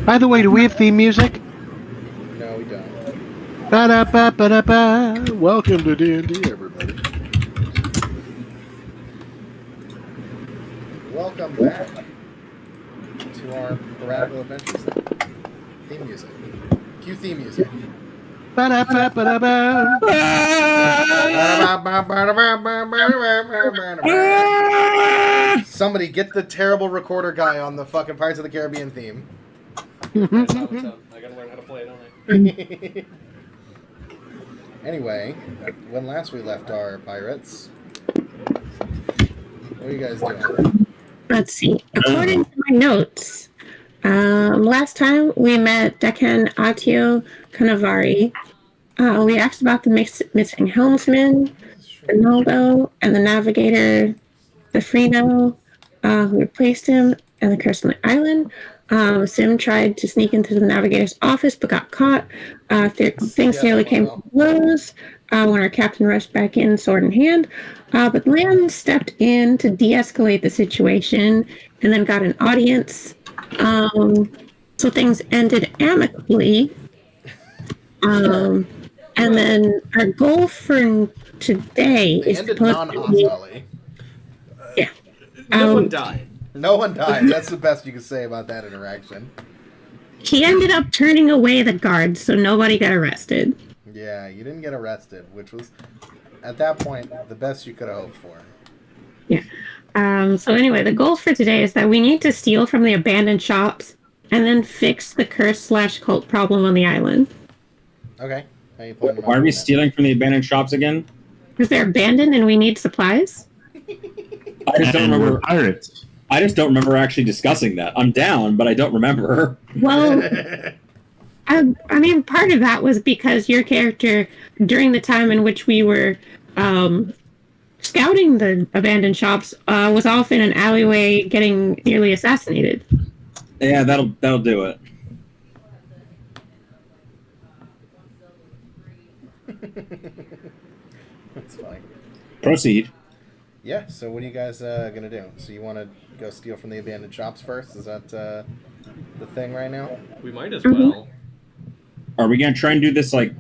By the way, do we have theme music? No, we don't. Ba-da-ba-ba-da-ba. Welcome to D&D, everybody. Welcome back to our Piratical Adventures theme music. Cue theme music. Ba-da-ba-ba-da-ba. Somebody get the terrible recorder guy on the fucking Pirates of the Caribbean theme. I gotta learn how to play it, don't I? Anyway, when last we left our pirates, what are you guys doing? Let's see. According to my notes, last time we met Deccan Atio Canavari. We asked about the missing helmsman, Ronaldo, and the navigator, Zafrino, who replaced him, and the curse on the island. Sim tried to sneak into the navigator's office but got caught. Things nearly came to blows when our captain rushed back in, sword in hand. But Lamb stepped in to de-escalate the situation and then got an audience. So things ended amicably. And then our goal for today They is ended supposed to be... non-hostily. Yeah. No one died. No one died. That's the best you can say about that interaction. He ended up turning away the guards, so nobody got arrested. Yeah, you didn't get arrested, which was, at that point, the best you could have hoped for. Yeah. So anyway, the goal for today is that we need to steal from the abandoned shops and then fix the curse/cult problem on the island. Okay. How you planning on Why are we doing that? stealing from the abandoned shops again? Because they're abandoned and we need supplies. I just don't remember. Pirates. I just don't remember actually discussing that. I'm down, but I don't remember. Well, I mean, part of that was because your character, during the time in which we were scouting the abandoned shops, was off in an alleyway getting nearly assassinated. Yeah, that'll do it. That's fine. Proceed. Yeah, so what are you guys going to do? So you want to go steal from the abandoned shops first? Is that the thing right now? We might as well. Are we gonna try and do this like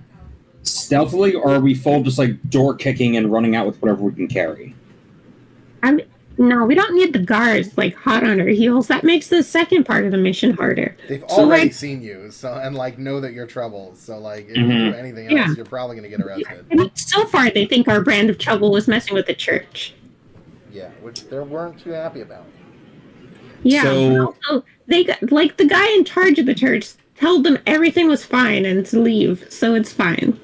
stealthily, or are we full just like door kicking and running out with whatever we can carry? No, we don't need the guards like hot on our heels. That makes the second part of the mission harder. They've So, already like- seen you, so and like know that you're trouble. So like if you do anything else, Yeah. you're probably going to get arrested. I mean, so far, they think our brand of trouble was messing with the church. Yeah, which they weren't too happy about. Yeah. So- Also, they got, like the guy in charge of the church told them everything was fine and to leave, so it's fine.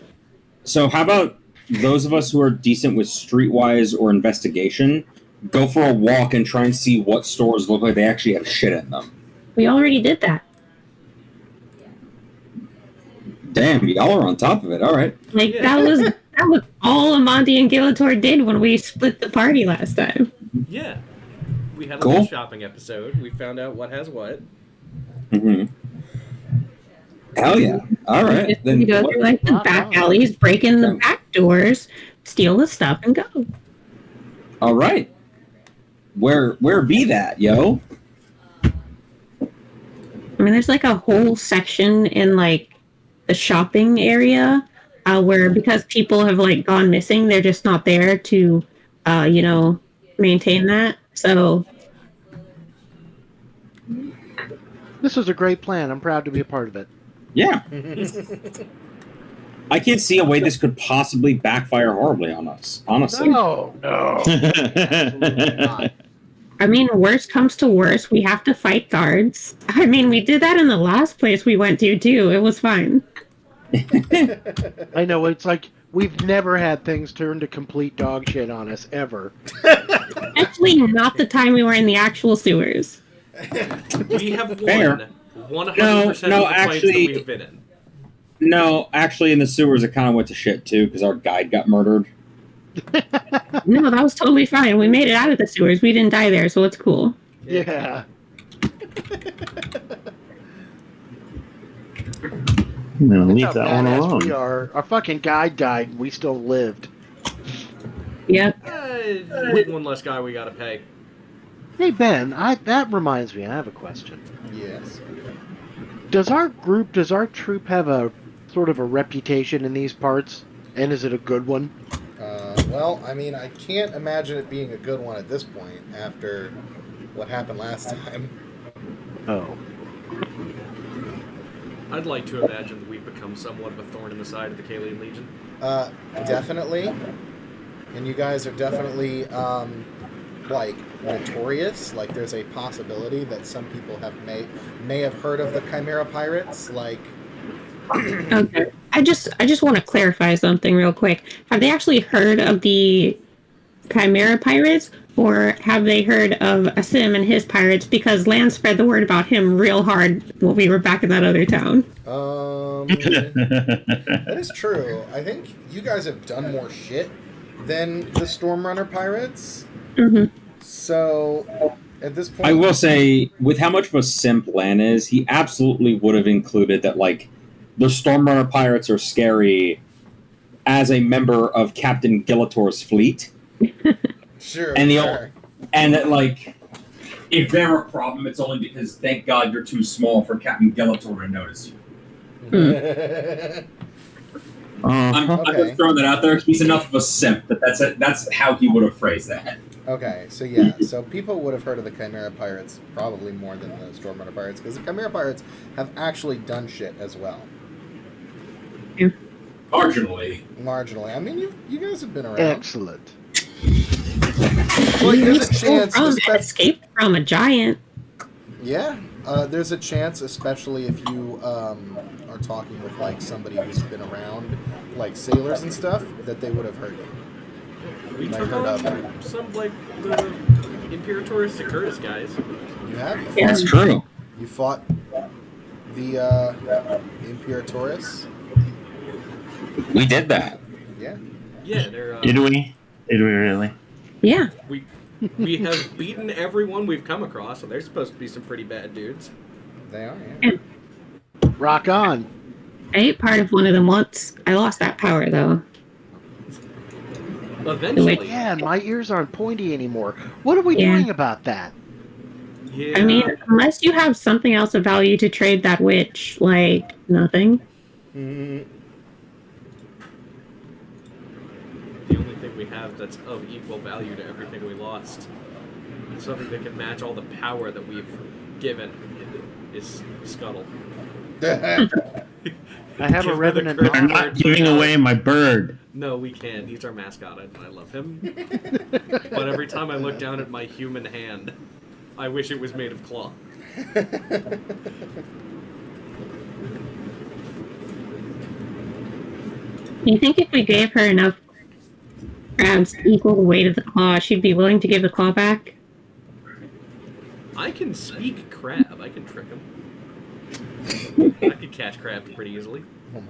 So how about those of us who are decent with streetwise or investigation go for a walk and try and see what stores look like they actually have shit in them? We already did that. Damn, y'all are on top of it. All right. Like Yeah. that was all Amonte and Gilator did when we split the party last time. Yeah. We had a Cool. little shopping episode. We found out what has what. Mm-hmm. Hell yeah. All right. Just Then go through like the back alleys, break in the back doors, steal the stuff, and go. all right. Where be that, yo? I mean, there's like a whole section in like the shopping area where because people have like gone missing, they're just not there to, maintain that. So This is a great plan. I'm proud to be a part of it. Yeah. I can't see a way this could possibly backfire horribly on us, honestly. No. Absolutely not. I mean, worst comes to worst, we have to fight guards. I mean, we did that in the last place we went to too. It was fine. I know, it's like we've never had things turn to complete dog shit on us, ever. Actually, not the time we were in the actual sewers. We have Fair. won 100% of the No, fights actually- that we have been in. No, actually, in the sewers, it kind of went to shit, too, because our guide got murdered. No, that was totally fine. We made it out of the sewers. We didn't die there, so it's cool. Yeah. I'm gonna leave How that one badass alone. We are. Our fucking guide died and we still lived. Yep. One less guy we gotta pay. Hey Ben, that reminds me. I have a question. Yes. Does our troop have a sort of a reputation in these parts? And is it a good one? Well, I mean, I can't imagine it being a good one at this point after what happened last time. Oh. I'd like to imagine that we've become somewhat of a thorn in the side of the Kalian Legion. Definitely. And you guys are definitely, like, notorious. Like, there's a possibility that some people may have heard of the Chimera Pirates. Like, Okay. I just want to clarify something real quick. Have they actually heard of the Chimera Pirates, or have they heard of Asim and his pirates? Because Lance spread the word about him real hard when we were back in that other town. that is true. I think you guys have done more shit than the Stormrunner Pirates. Mm-hmm. So, at this point... I will say, with how much of a simp Lan is, he absolutely would have included that, like, the Stormrunner Pirates are scary as a member of Captain Gillitor's fleet. Sure, And sure. and that, like, if they're a problem, it's only because, thank God, you're too small for Captain Gillitor to notice you. I'm Okay. just throwing that out there. He's enough of a simp that that's how he would have phrased that. Okay, so yeah, so people would have heard of the Chimera Pirates probably more than the Stormrunner Pirates, because the Chimera Pirates have actually done shit as well. Marginally. Marginally. I mean, you guys have been around. Excellent. Well, there's a chance, Escape from a giant. Yeah, there's a chance, especially if you are talking with like somebody who's been around, like sailors and stuff, that they would have heard you. We Might took heard of on it. some, like, the Imperator Securus guys. You have. Yeah. That's true. You fought the Imperatoris. We did that. Yeah. Yeah, they're, Did we? Did we really? Yeah. we have beaten everyone we've come across, so they're supposed to be some pretty bad dudes. They are. Yeah. Rock on. I ate part of one of them once. I lost that power though. Eventually. Yeah, and my ears aren't pointy anymore. What are we Yeah. doing about that? Yeah. I mean, unless you have something else of value to trade that witch, like nothing. Mm-hmm. The only thing we have that's of equal value to everything we lost, something that can match all the power that we've given, is Scuttle. I have a Give me the revenant. curse I'm word not for giving now. away my bird. No, we can't. He's our mascot, and I love him. But every time I look down at my human hand, I wish it was made of claw. Do you think if we gave her enough crabs equal the weight of the claw, she'd be willing to give the claw back? I can speak crab. I can trick him. I could catch crabs pretty easily. Oh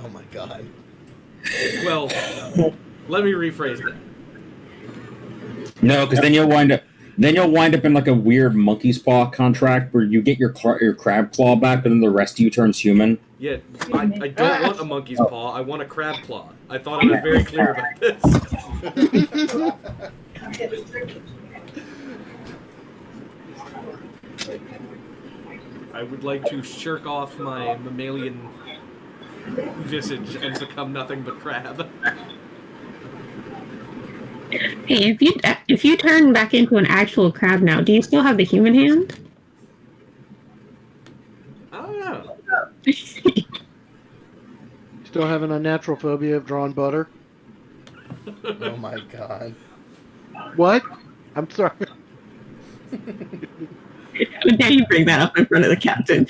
my god. Well, let me rephrase that. No, because then you'll wind up in like a weird monkey's paw contract where you get your crab claw back, but then the rest of you turns human. Yeah, I don't want a monkey's paw. I want a crab claw. I thought I was very clear about this. I would like to shirk off my mammalian visage and become nothing but crab. Hey, if you turn back into an actual crab now, do you still have the human hand? I don't know. Still have an unnatural phobia of drawn butter? Oh my god. What? I'm sorry. Now you bring that up in front of the captain.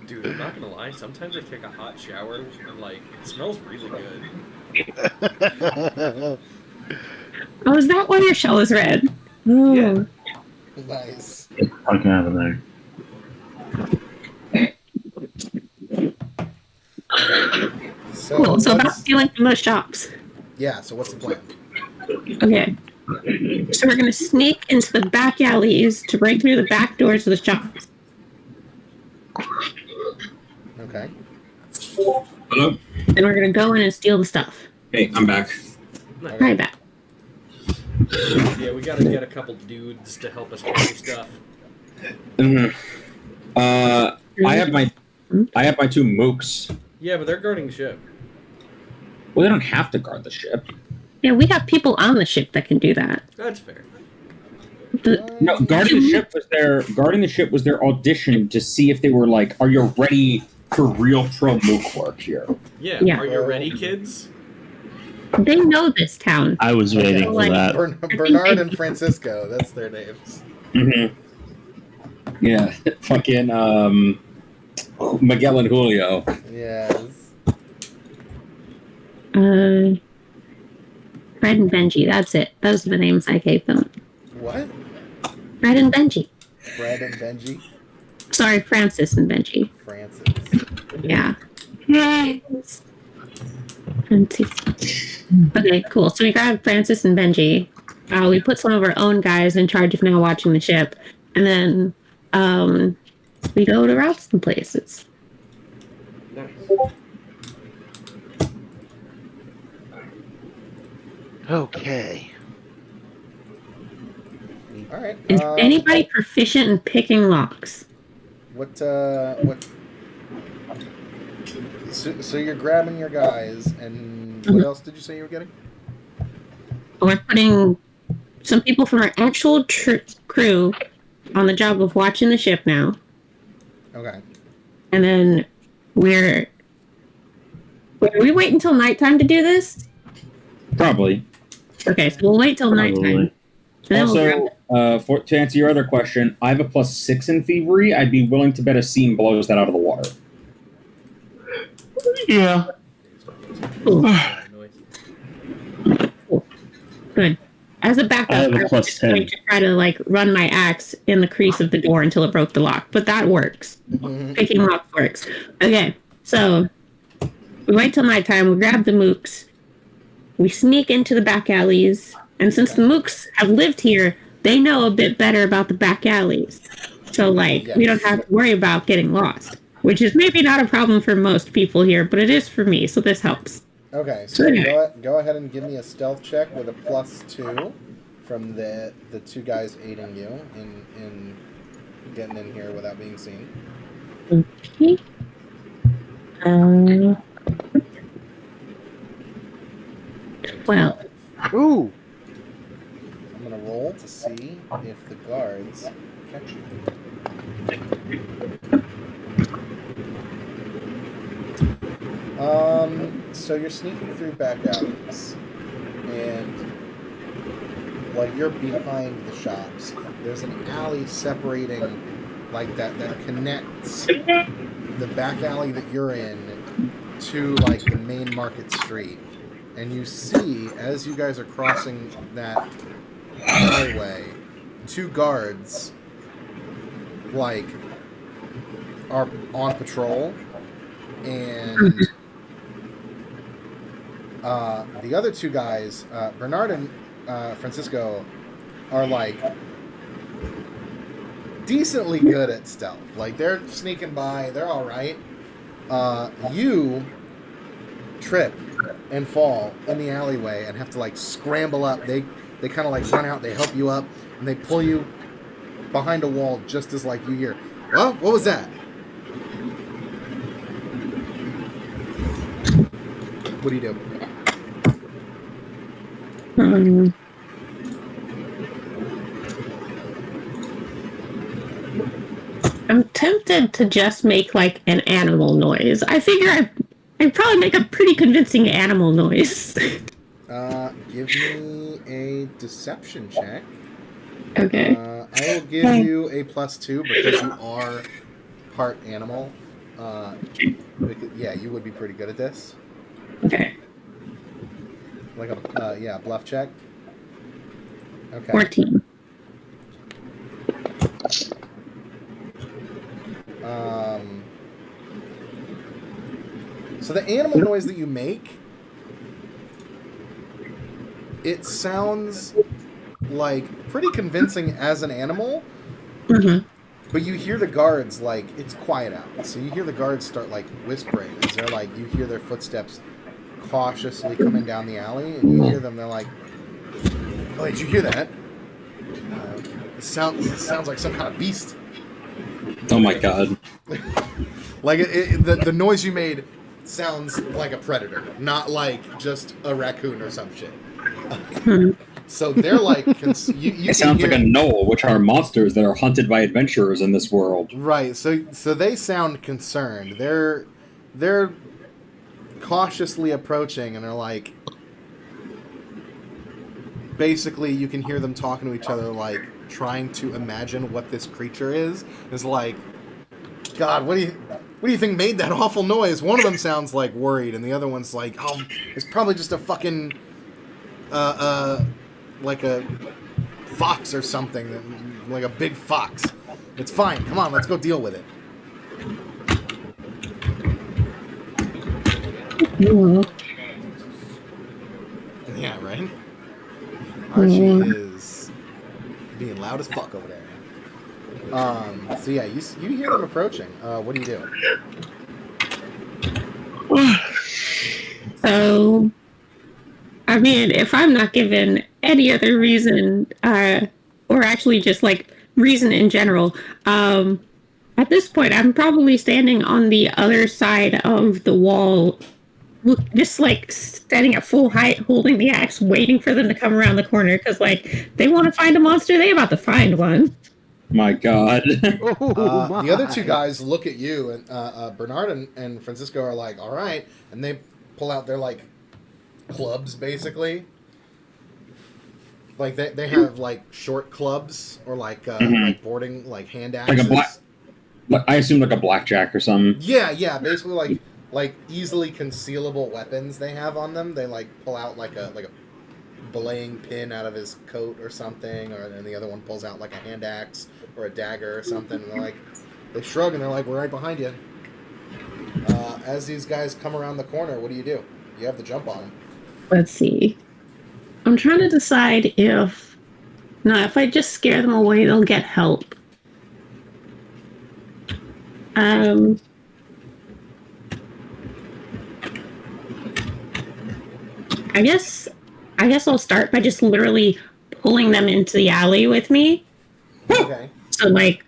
Dude, I'm not gonna lie, sometimes I take a hot shower and, like, it smells really good. Oh, is that why your shell is red? Oh. Yeah. Nice. Fucking out of there. So, Cool. So about what's- stealing from those shops. yeah, so what's the plan? Okay. So we're gonna sneak into the back alleys to break through the back doors of the shops. Okay. Hello? Then we're gonna go in and steal the stuff. Hey, I'm back. Right back. Yeah, we gotta get a couple dudes to help us carry stuff. Mhm. I have my two mooks. Yeah, but they're guarding the ship. Well, they don't have to guard the ship. Yeah, we got people on the ship that can do that. That's fair. No, guarding the ship was their audition to see if they were like, are you ready for real pro mook work here? Yeah. Yeah. Are you ready, kids? They know this town. I was waiting for Like- that. Bernard and Francisco, that's their names. Mm-hmm. Yeah, fucking Miguel and Julio. Yes. Fred and Benji. That's it. Those are the names I gave them. What? Fred and Benji. Fred and Benji? Sorry, Francis and Benji. Francis. Yeah. Yes. Francis. Okay, cool. So we grabbed Francis and Benji. We put some of our own guys in charge of now watching the ship, and then we go to route some places. Nice. Okay. All right. Is anybody proficient in picking locks? What? So you're grabbing your guys, and what else did you say you were getting? We're putting some people from our actual crew on the job of watching the ship now, Okay. and then we wait until nighttime to do this. Probably. Okay, so we'll wait till nighttime. Probably. And then we'll Also, to answer your other question, I have a +6 in thievery. I'd be willing to bet a seam blows that out of the water. Yeah. Cool. Noise. Good. As a I backup, have a I was plus just going 10. to try to like run my axe in the crease of the door until it broke the lock, but that works. Picking locks works. Okay, so we wait till nighttime. We grab the mooks. We sneak into the back alleys, and since the mooks have lived here, they know a bit better about the back alleys. So like we don't have to worry about getting lost, which is maybe not a problem for most people here, but it is for me. So this helps. Okay, so go ahead and give me a stealth check with a +2 from the two guys aiding you in getting in here without being seen. Okay. Well, Ooh. I'm gonna roll to see if the guards catch you. So you're sneaking through back alleys, and like you're behind the shops. There's an alley separating, like that connects the back alley that you're in to like the main market street. And you see, as you guys are crossing that highway, two guards like are on patrol, and the other two guys, Bernard and Francisco, are like decently good at stealth. Like they're sneaking by, they're all right. You trip and fall in the alleyway and have to like scramble up. They kind of like run out, they help you up, and they pull you behind a wall just as like you hear, well, what was that? What do you do? I'm tempted to just make like an animal noise. I figure I'd probably make a pretty convincing animal noise. Give me a deception check. Okay. I will give you a +2 because you are part animal. Yeah, you would be pretty good at this. Okay. Like a bluff check. Okay. 14. So the animal noise that you make, it sounds like pretty convincing as an animal, but you hear the guards, like, it's quiet out. So you hear the guards start, like, whispering as they're, like, you hear their footsteps cautiously coming down the alley, and you hear them, they're like, Oh, did you hear that? It sounds like some kind of beast. Oh my god. Like the noise you made sounds like a predator, not like just a raccoon or some shit. So they're like, you It sounds like a knoll, which are monsters that are hunted by adventurers in this world. right. So they sound concerned. They're cautiously approaching, and they're like, basically, you can hear them talking to each other, like trying to imagine what this creature is. It's like, God, what do you think made that awful noise? One of them sounds like worried, and the other one's like, oh, it's probably just a fucking, like a fox or something, like a big fox. It's fine. Come on, let's go deal with it. Yeah, right? Archie is being loud as fuck over there. So yeah, you hear them approaching. What do you do? So, I mean, if I'm not given any other reason, or actually just like reason in general, at this point, I'm probably standing on the other side of the wall, just like standing at full height, holding the axe, waiting for them to come around the corner because, like, they want to find a monster, they about to find one. My god. Oh, my. The other two guys look at you, and Bernard and Francisco are like, all right, and they pull out their like clubs, basically. Like they have like short clubs or like like boarding, like hand axes. I assume like a blackjack or something. Yeah, basically like easily concealable weapons they have on them. They like pull out like a belaying pin out of his coat or something, and the other one pulls out like a hand axe or a dagger or something. And they shrug and they're like, "We're right behind you." As these guys come around the corner, what do? You have the jump on them. Let's see. I'm trying to decide if I just scare them away, they'll get help. I guess I'll start by just literally pulling them into the alley with me. Okay. So like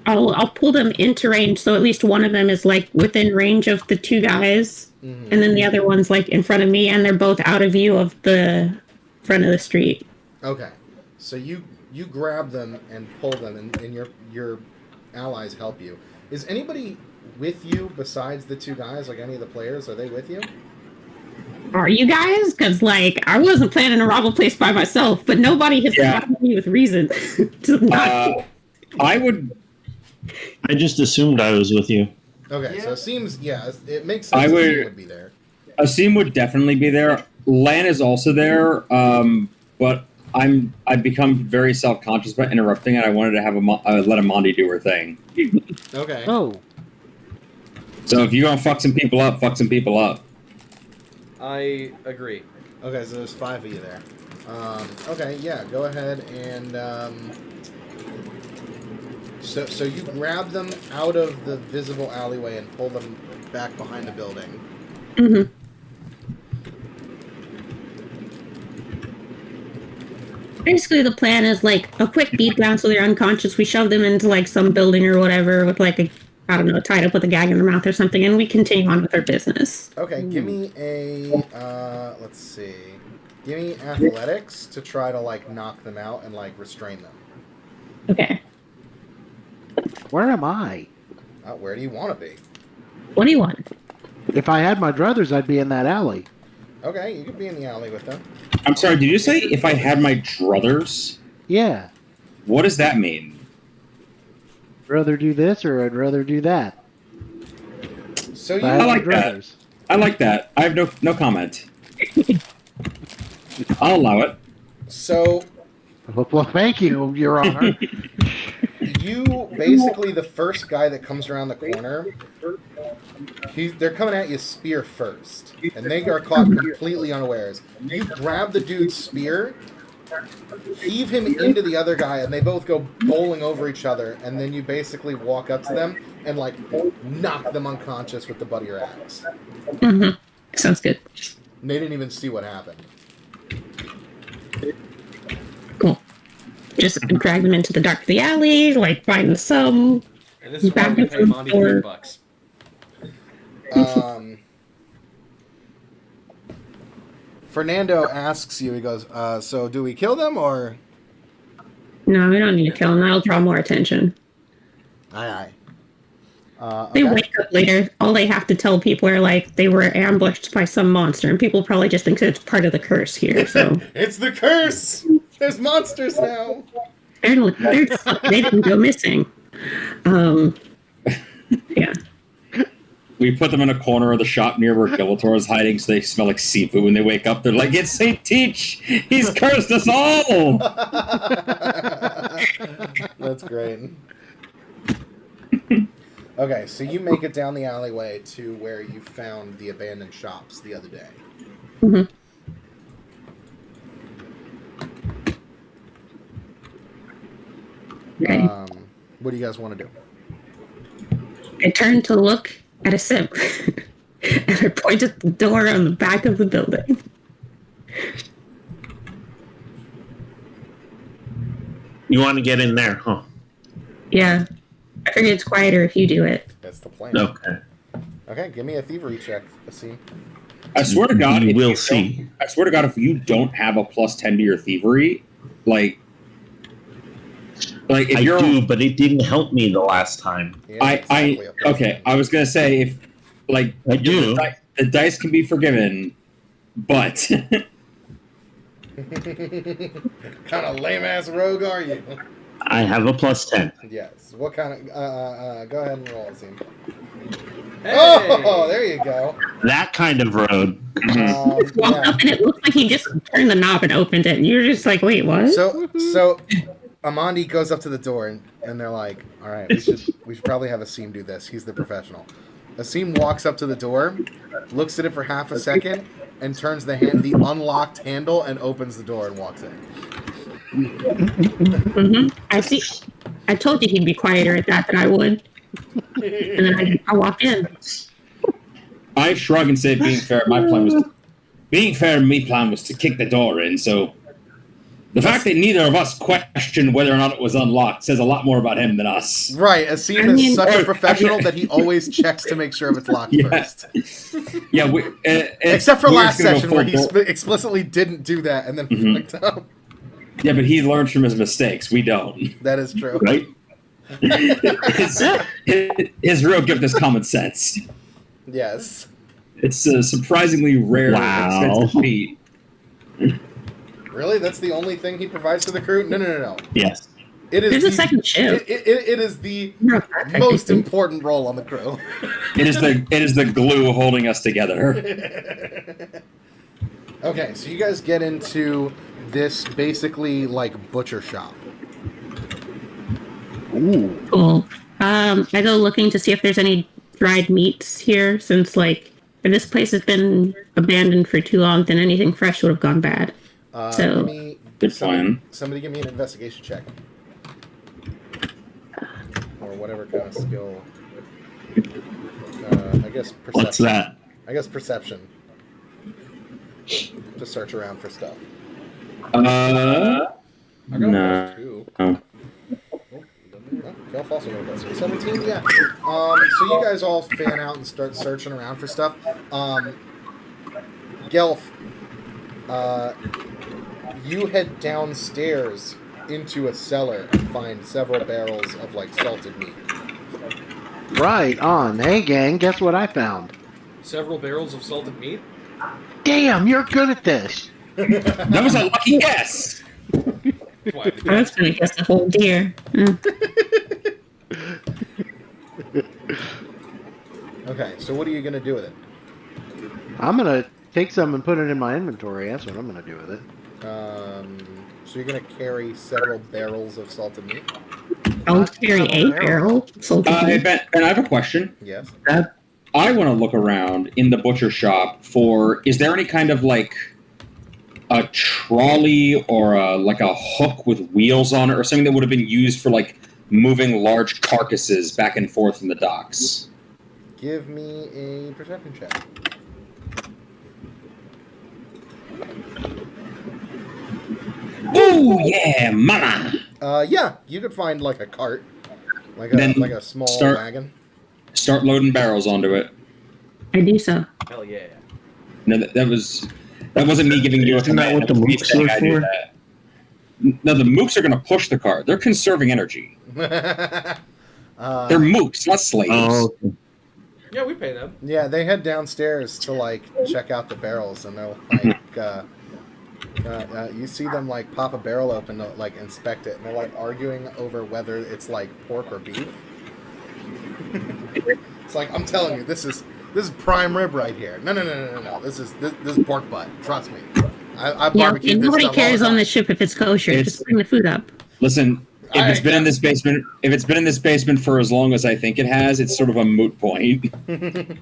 I'll pull them into range, so at least one of them is like within range of the two guys, and then the other one's like in front of me, and they're both out of view of the front of the street. Okay. So you grab them and pull them, and your allies help you. Is anybody with you besides the two guys? Like any of the players, are they with you? Are you guys? Because like I wasn't planning to rob a place by myself, but nobody has gotten me with reason to not. I just assumed I was with you. Okay, so it makes sense. Asim would be there. Asim would definitely be there. Lan is also there, but I've become very self-conscious about interrupting, and I wanted to have let Amandi do her thing. Okay. Oh. So if you're gonna fuck some people up, fuck some people up. I agree. Okay, so there's 5 of you there. Okay, yeah, go ahead and so you grab them out of the visible alleyway and pull them back behind the building. Mm-hmm. Basically, the plan is like a quick beat down so they're unconscious. We shove them into like some building or whatever with like tied up with a gag in their mouth or something, and we continue on with our business. Okay, give me a let's see. Give me athletics to try to like knock them out and like restrain them. Okay. Where am I? Where do you want to be? 21. If I had my druthers, I'd be in that alley. Okay, you could be in the alley with them. I'm sorry, did you say if I had my druthers? Yeah. What does that mean? I'd rather do this or I'd rather do that. So you I like that. I like that. I have no comment. I'll allow it. So Well, thank you, Your Honor. you basically the first guy that comes around the corner, they're coming at you spear first, and they are caught completely unawares. You grab the dude's spear, heave him into the other guy, and they both go bowling over each other, and then you basically walk up to them and like knock them unconscious with the butt of your axe. Mm-hmm. Sounds good. And they didn't even see what happened. just drag them into the dark of the alley, like find some. And this is why Back we into pay the Monty store. $8. Fernando asks you, he goes, so do we kill them or? No, we don't need to kill them. That'll draw more attention. Aye. They Okay. wake up later. All they have to tell people are like they were ambushed by some monster, and people probably just think that it's part of the curse here. So It's the curse! There's monsters now! they didn't go missing. Yeah. We put them in a corner of the shop near where Gelator is hiding, so they smell like seafood. When they wake up, they're like, "It's Saint Teach! He's cursed us all!" That's great. Okay, so you make it down the alleyway to where you found the abandoned shops the other day. Mm-hmm. Okay. What do you guys want to do? I turned to look at a sim, and I pointed at the door on the back of the building. You want to get in there, huh? Yeah. I figured it's quieter if you do it. That's the plan. Okay. Okay, give me a thievery check. Let's see. I swear to God, We if will you see. don't- I swear to God, if you don't have a +10 to your thievery, like if I you're do, but it didn't help me the last time. Yeah, exactly a plus okay, one. I was gonna say if I do. the dice can be forgiven, but kind of lame ass rogue are you? I have a +10. Yes. What kind of? Go ahead and roll, Zim. Hey! Oh, there you go. That kind of road. Walked Yeah. up and it looked like he just turned the knob and opened it, and you're just like, wait, what? So Amandi goes up to the door and they're like, "All right, we should probably have Asim do this. He's the professional." Asim walks up to the door, looks at it for half a second, and turns the unlocked handle and opens the door and walks in. I see. I told you he'd be quieter at that than I would. And then I walk in. I shrug and say, "Being fair, my plan was to kick the door in." So the fact that neither of us questioned whether or not it was unlocked says a lot more about him than us. Right, Asim I is mean- such a professional that he always checks to make sure if it's locked Yeah. first. Yeah, Except for we're last just gonna go session where he full bore. explicitly didn't do that and then Mhm. fucked up. Yeah, but he learned from his mistakes. We don't. That is true. Right? His real gift is common sense. Yes. It's a surprisingly rare and Wow. expensive feat. Really? That's the only thing he provides to the crew? No. Yes. It is There's a second shift. It is the Not most important role on the crew. It is the glue holding us together. Okay, so you guys get into this basically like butcher shop. Ooh. Cool. I go looking to see if there's any dried meats here, since like if this place has been abandoned for too long, then anything fresh would have gone bad. So- Good plan. Somebody give me an investigation check. Or whatever kind of skill. I guess perception. What's that? I guess perception. To search around for stuff. I got a No. plus 2. Oh. Gelf also got a plus 2. 17, yeah. So you guys all fan out and start searching around for stuff. Gelf, you head downstairs into a cellar and find several barrels of like salted meat. Right on. Hey, gang, guess what I found? Several barrels of salted meat. Damn, you're good at this. That was a lucky guess. Why? I was gonna guess a whole deer. Okay, so what are you gonna do with it? I'm gonna take some and put it in my inventory. That's what I'm gonna do with it. So you're gonna carry several barrels of salted meat? I'll carry a barrel. Salted Hey, meat. Ben, I have a question. Yes. I want to look around in the butcher shop for, is there any kind of like a trolley or like a hook with wheels on it or something that would have been used for like moving large carcasses back and forth from the docks? Give me a perception check. Ooh, yeah, mama! Yeah, you could find like a cart, like Then a small start- wagon. Start loading barrels onto it. I do so. Hell yeah. No, that wasn't me giving you a Isn't that command. what the That was me mooks saying are I do for? that. No, the mooks are going to push the cart. They're conserving energy. They're mooks, not slaves. Oh, okay. Yeah, we pay them. Yeah, they head downstairs to like check out the barrels, and they're like, you see them like pop a barrel open to like inspect it, and they're like arguing over whether it's like pork or beef. It's like, I'm telling you, this is prime rib right here. No. This is pork butt. Trust me. I Yeah, barbecued this nobody stuff cares all on the the ship if it's kosher. It's- Just bring the food up. Listen, if it's been in this basement for as long as I think it has, it's sort of a moot point. time.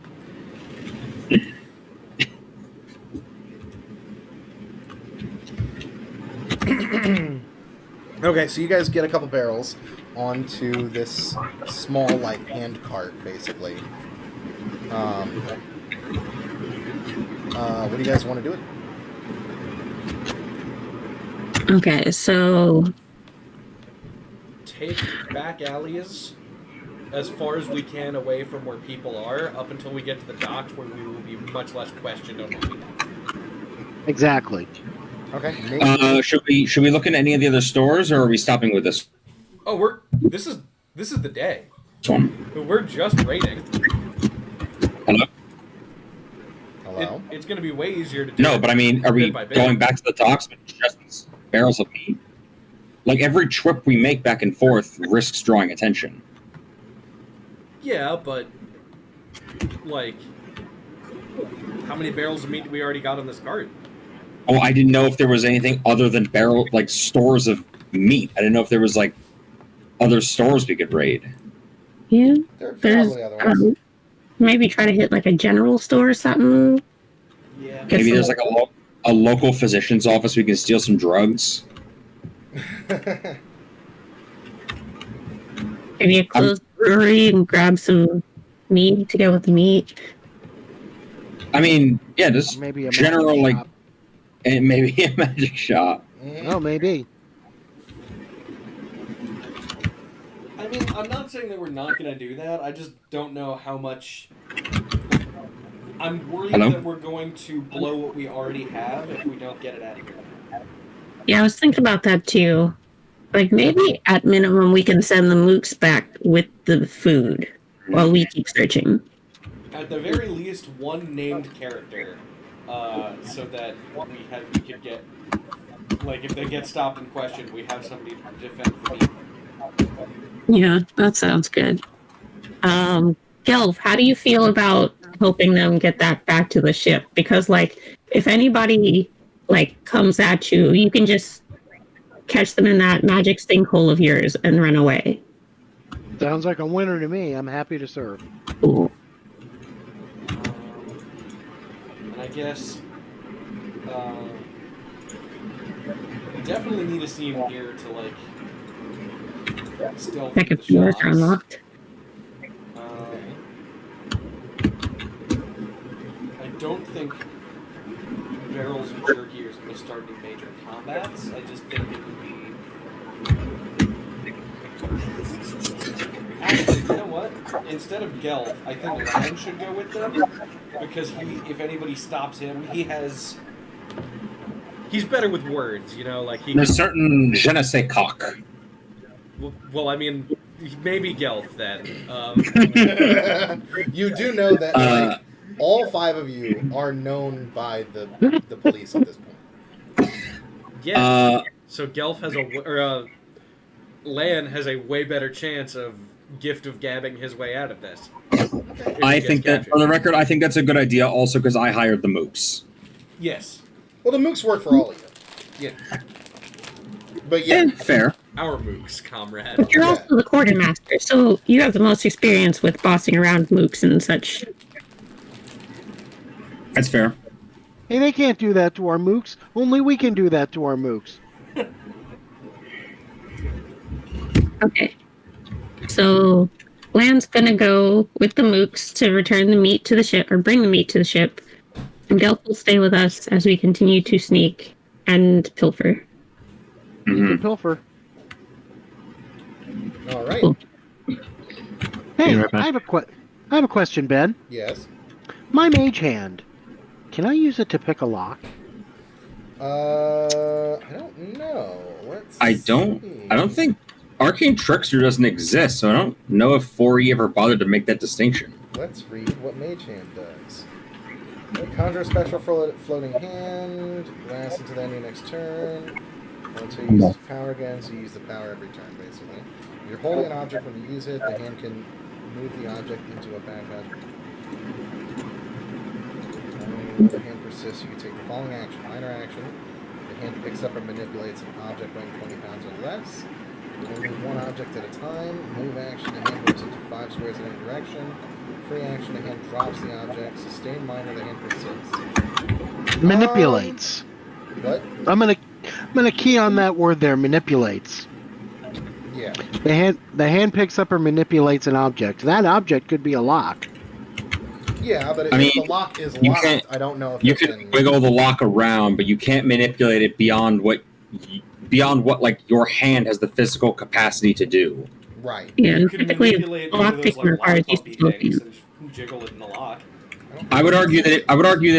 Okay, so you guys get a couple barrels onto this small, like, hand cart, basically. What do you guys want to do with it? Okay, so Take back alleys as far as we can away from where people are, up until we get to the docks, where we will be much less questioned on what we do. Exactly. Okay, maybe. Should we look into any of the other stores, or are we stopping with this Oh, this is the day. one? We're just raiding. Hello? Hello? It's going to be way easier to do. No, but I mean, are we bit by bit. going back to the docks with just these barrels of meat? Like, every trip we make back and forth risks drawing attention. Yeah, but like, how many barrels of meat do we already got on this cart? Oh, I didn't know if there was anything other than stores of meat. I didn't know if there was, like, other stores we could raid. yeah, There are there's probably other ones. maybe try to hit like a general store or something. Yeah. Get Maybe some- there's, like, a local physician's office we can steal some drugs. Maybe a closed brewery and grab some meat to go with the meat. I mean, yeah, just Maybe a general, magic like, shop. and maybe a magic shop. Oh, maybe. I mean, I'm not saying that we're not going to do that. I just don't know how much. I'm worried Hello? that we're going to blow what we already have if we don't get it out of here. Yeah, I was thinking about that too. Like maybe at minimum we can send the mooks back with the food while we keep searching. At the very least, one named character, so that we could get, like, if they get stopped and questioned, we have somebody to defend the meat. Yeah, that sounds good. Gelf, how do you feel about helping them get that back to the ship? Because like if anybody like comes at you, you can just catch them in that magic sinkhole of yours and run away. Sounds like a winner to me. I'm happy to serve. Cool. And I guess we definitely need a scene here to like stealth Check the if doors shots. are unlocked. I don't think barrels of jerky are going to start any major combats. I just think it would be. Actually, you know what? Instead of Gelf, I think Lan should go with them because if anybody stops him, he's better with words. You know, like he. There's certain je ne sais coq. Well, I mean, maybe Gelf then. You do know that like, all 5 of you are known by the police at this point. Yeah. So Gelf has Lan has a way better chance of gift of gabbing his way out of this. If I he gets think that, captured. for the record, I think that's a good idea also because I hired the mooks. Yes. Well, the mooks work for all of you. Yeah. But yeah, Fair. Our mooks, comrade. But you're Yeah. also the quartermaster, so you have the most experience with bossing around mooks and such. That's fair. Hey, they can't do that to our mooks. Only we can do that to our mooks. Okay. So Lan's gonna go with the mooks to return the meat to the ship, or bring the meat to the ship. And Gelf will stay with us as we continue to sneak and pilfer. You Mhm. can pilfer. All right. Cool. Hey, Be right back. I have a question, Ben. Yes. My mage hand. Can I use it to pick a lock? I don't know. Let's. I don't see. think Arcane Trickster doesn't exist, so I don't know if 4E ever bothered to make that distinction. Let's read what Mage Hand does. Conjure a special floating hand. Lasts until the end of your next turn. Until you use power again, so you use the power every turn, basically. You're holding an object when you use it. The hand can move the object into a backpack. When the hand persists, you can take the following action. Minor action. The hand picks up or manipulates an object weighing 20 pounds or less. Only one object at a time. Move action. The hand moves into 5 squares in any direction. Free action. The hand drops the object. Sustain minor. The hand persists. Manipulates. What? I'm gonna key on that word there. Manipulates. Yeah. The hand picks up or manipulates an object. That object could be a lock. Yeah, but I if mean, the lock is you locked, can't- I don't know if You it can wiggle the lock around, but you can't manipulate it beyond what like your hand has the physical capacity to do. Right. Yeah, You can typically manipulate one of lock those picking like requires lock you puppy to things and jiggle it in the lock. I would argue that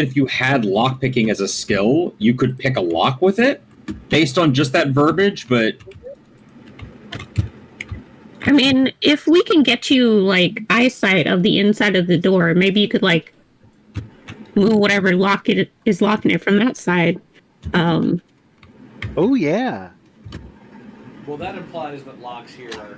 if you had lockpicking as a skill, you could pick a lock with it, based on just that verbiage. But I mean, if we can get you like eyesight of the inside of the door, maybe you could like move whatever lock it is locking it from that side. Oh yeah. Well, that implies that locks here are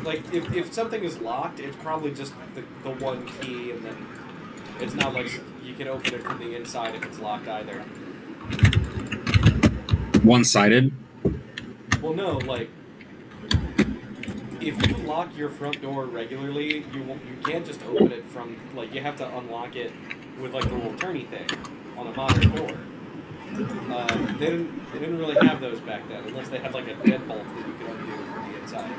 like if something is locked, it's probably just the one key, and then it's not like you can open it from the inside if it's locked either. one-sided. Well, no, like if you lock your front door regularly, you can't just open it from you have to unlock it with like the little turny thing on a modern door. They didn't really have those back then, unless they had like a deadbolt that you could undo from the inside,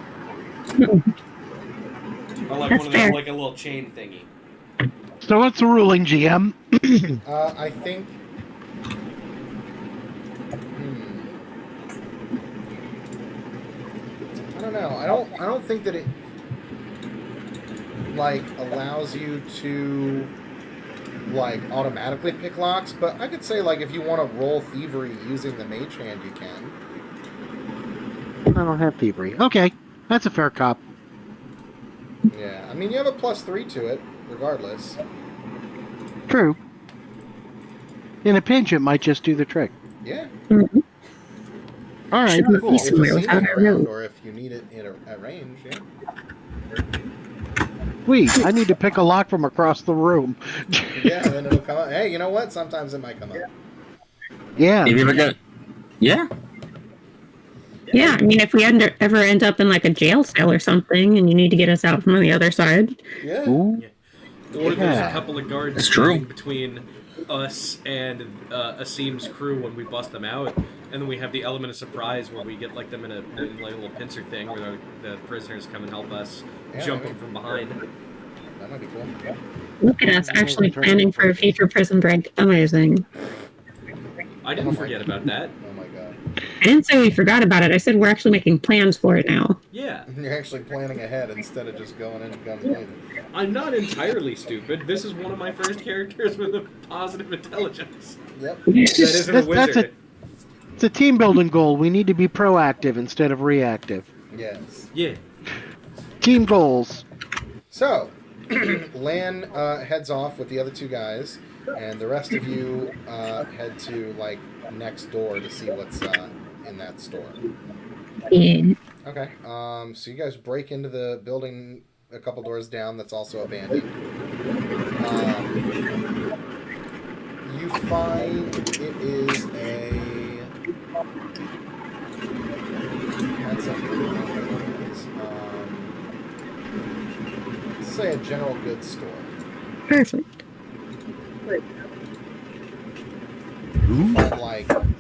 or like That's one of fair. those, like a little chain thingy. So what's the ruling, GM? I think. I don't know. I don't think that it allows you to automatically pick locks, but I could say if you want to roll thievery using the mage hand, you can. I don't have thievery. Okay, that's a fair cop. Yeah, I mean you have a +3 to it, regardless. True. In a pinch, it might just do the trick. Yeah. Mhm. All right, Sure. cool. If Somewhere you see without it a around, room. or if you need it at range, yeah. Sweet. I need to pick a lock from across the room. Yeah, then it'll come up. Hey, you know what? Sometimes it might come up. Yeah. If you ever get, yeah, Yeah, I mean, if we ever end up in like a jail cell or something, and you need to get us out from the other side. Yeah. Ooh. Or there's Yeah. a couple of guards It's true. standing between us and Asim's crew when we bust them out, and then we have the element of surprise where we get them in a little pincer thing where the prisoners come and help us, Yeah, jumping from behind. That might be cool. Look at us actually planning for a future prison break. Amazing. I didn't forget about that. Oh my god. I didn't say we forgot about it. I said we're actually making plans for it now. Yeah, You're actually planning ahead instead of just going in guns blazing. I'm not entirely stupid. This is one of my first characters with a positive intelligence. Yep. That isn't a That's wizard. It's a team building goal. We need to be proactive instead of reactive. Yes. Yeah. Team goals. So, Lan heads off with the other two guys, and the rest of you head to next door to see what's in that store. Yeah. Okay. So you guys break into the building a couple doors down that's also abandoned. You find it is a. That's let's say a general goods store. Perfect. You find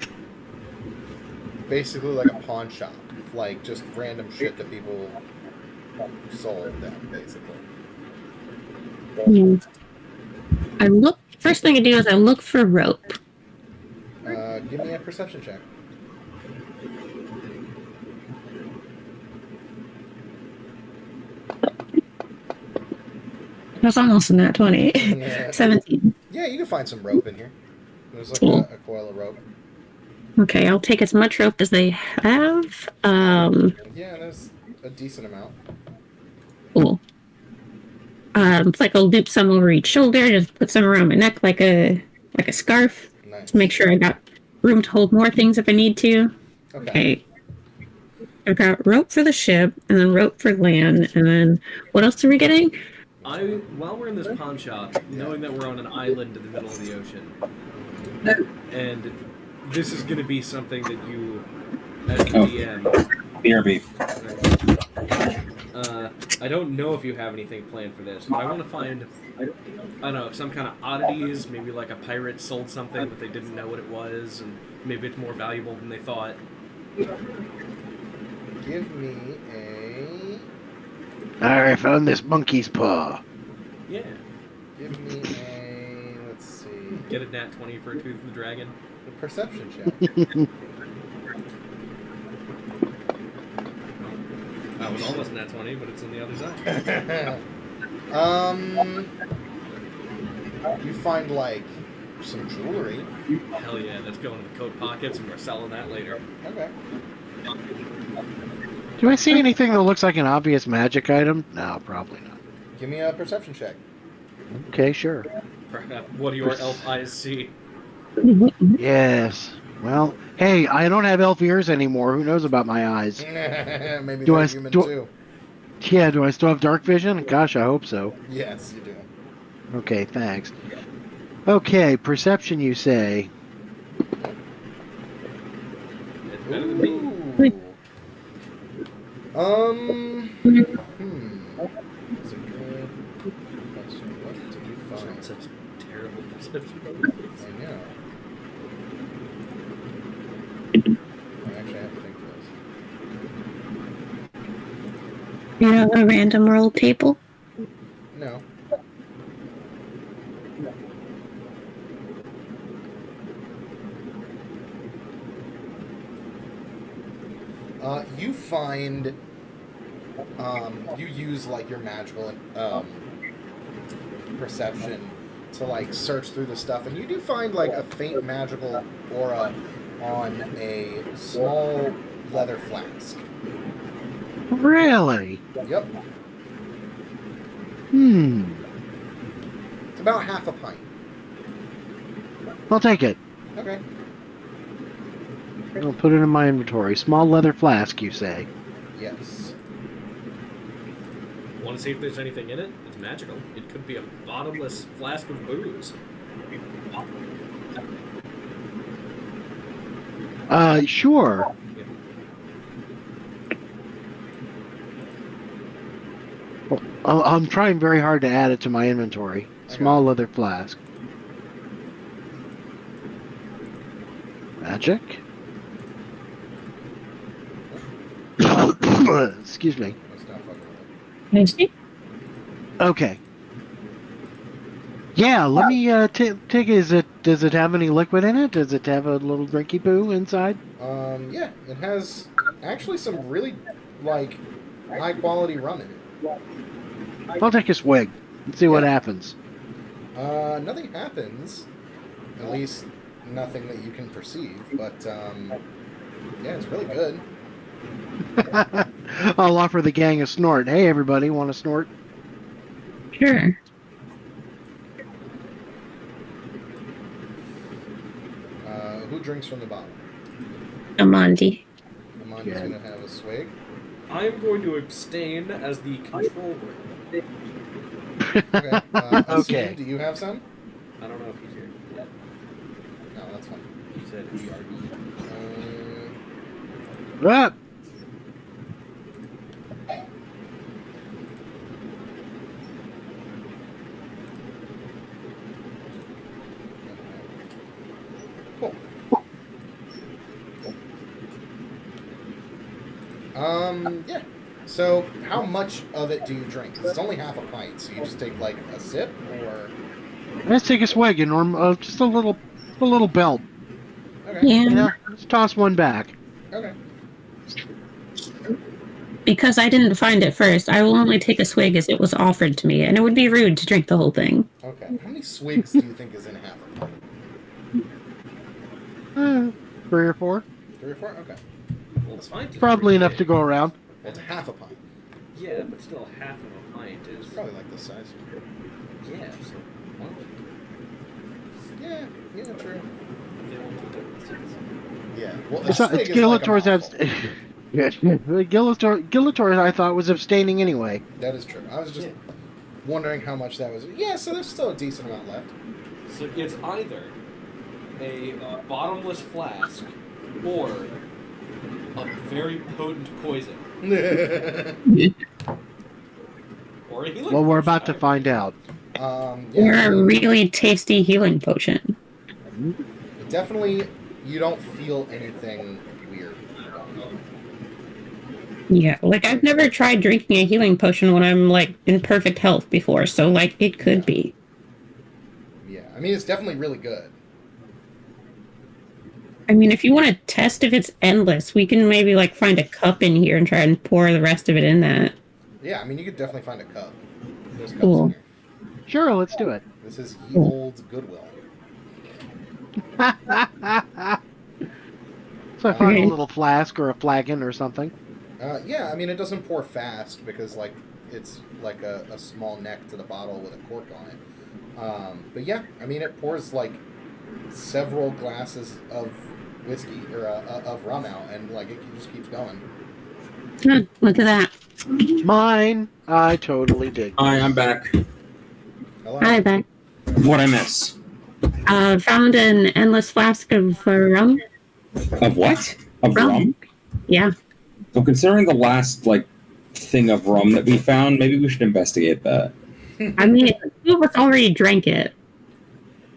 basically a pawn shop, just random shit that people sold them, basically. Yeah. First thing I do is I look for rope. Give me a perception check. That's almost in that 20. Yeah. 17. Yeah, you can find some rope in here. There's like Cool. a coil of rope. Okay, I'll take as much rope as they have. Yeah, there's a decent amount. Cool. It's like I'll loop some over each shoulder, just put some around my neck like a scarf Nice. to make sure I got room to hold more things if I need to. Okay. I've got rope for the ship, and then rope for land, and then what else are we getting? While we're in this pawn shop, knowing that we're on an island in the middle of the ocean, and this is going to be something that you, as the DM, BRB. I don't know if you have anything planned for this, but I want to find, I don't know, some kind of oddities. Maybe like a pirate sold something but they didn't know what it was, and maybe it's more valuable than they thought. Give me a... I found this monkey's paw. Yeah. Give me a... Let's see... Get a nat 20 for a Tooth of the Dragon. A perception check. That was almost nat 20, but it's on the other side. You find, like, some jewelry. Hell yeah, that's going in the coat pockets, and we're selling that later. Okay. Do I see anything that looks like an obvious magic item? No, probably not. Give me a perception check. Okay, sure. Perhaps, what do your elf eyes see? Yes. Well, hey, I don't have elf ears anymore. Who knows about my eyes? Maybe Do they're I human do- too. Yeah, do I still have dark vision? Gosh, I hope so. Yes, you do. Okay, thanks. Okay, perception, you say. It's better than me. Ooh. Is it good? Question. What did you find? Such terrible perception. I know. I actually have to think for this. You have a random roll table? No. You find, you use like your magical perception to like search through the stuff, and you do find like a faint magical aura on a small leather flask. Really? Yep, it's about half a pint. I'll take it. Okay. I'll put it in my inventory. Small leather flask, you say? Yes. Want to see if there's anything in it? It's magical. It could be a bottomless flask of booze. Sure. Yeah. I'm trying very hard to add it to my inventory. Small leather flask. Magic? Excuse me. Let's not fucking with it. Can I see? Okay. Yeah, let me take it. Does it have any liquid in it? Does it have a little drinky poo inside? Yeah, it has actually some really like high quality rum in it. I'll take a swig and see what happens. Nothing happens. At least nothing that you can perceive. But yeah, it's really good. I'll offer the gang a snort. Hey, everybody, want a snort? Sure. Who drinks from the bottle? Amandi. Amanda's gonna have a swig. I am going to abstain as the controller. Okay. Okay. Asim, do you have some? I don't know if he's here. No, that's fine. He said BRB. Ah, Cool. Yeah. So, how much of it do you drink? 'Cause it's only half a pint, so you just take like a sip, or let's take a swig and just a little belt. Okay. Yeah, Yeah, let's toss one back. Okay. because I didn't find it first. I will only take a swig as it was offered to me, and it would be rude to drink the whole thing. Okay. How many swigs do you think is in half a pint? 3 or 4. 3 or 4? Okay. Well, it's fine. To Probably drink enough it. to go around. Well, it's half a pint. Yeah, but still, half of a pint is. It's probably like this size. Yeah, so. Well, Yeah, true. they won't do it. Yeah. Well, a It's swig is like a Skeletor's mouthful. Skeletor, I thought, was abstaining anyway. That is true. I was just Yeah. wondering how much that was. Yeah, so there's still a decent amount left. So it's either a bottomless flask or a very potent poison. Or a healing Well, we're potion, about to either. find out. Or Yeah, a really tasty healing potion. definitely, you don't feel anything weird. Yeah, like I've never tried drinking a healing potion when I'm like in perfect health before, so like it could be. Yeah, I mean, it's definitely really good. I mean, if you want to test if it's endless, we can maybe like find a cup in here and try and pour the rest of it in that. Yeah, I mean, you could definitely find a cup. There's cups Cool. in here. Sure, let's do it. This is ye olde Goodwill. So I find Okay. a little flask or a flagon or something. Yeah, I mean, it doesn't pour fast because, like, it's like a small neck to the bottle with a cork on it. But yeah, I mean, it pours like several glasses of whiskey or of rum out, and like it just keeps going. Huh, look at that. Mine, I totally did. Hi, I'm back. Hello? Hi, back. What I miss? Found an endless flask of rum. Of what? Of Rum. rum? Yeah. Well, considering the last thing of rum that we found, maybe we should investigate that. I mean, two of us already drank it.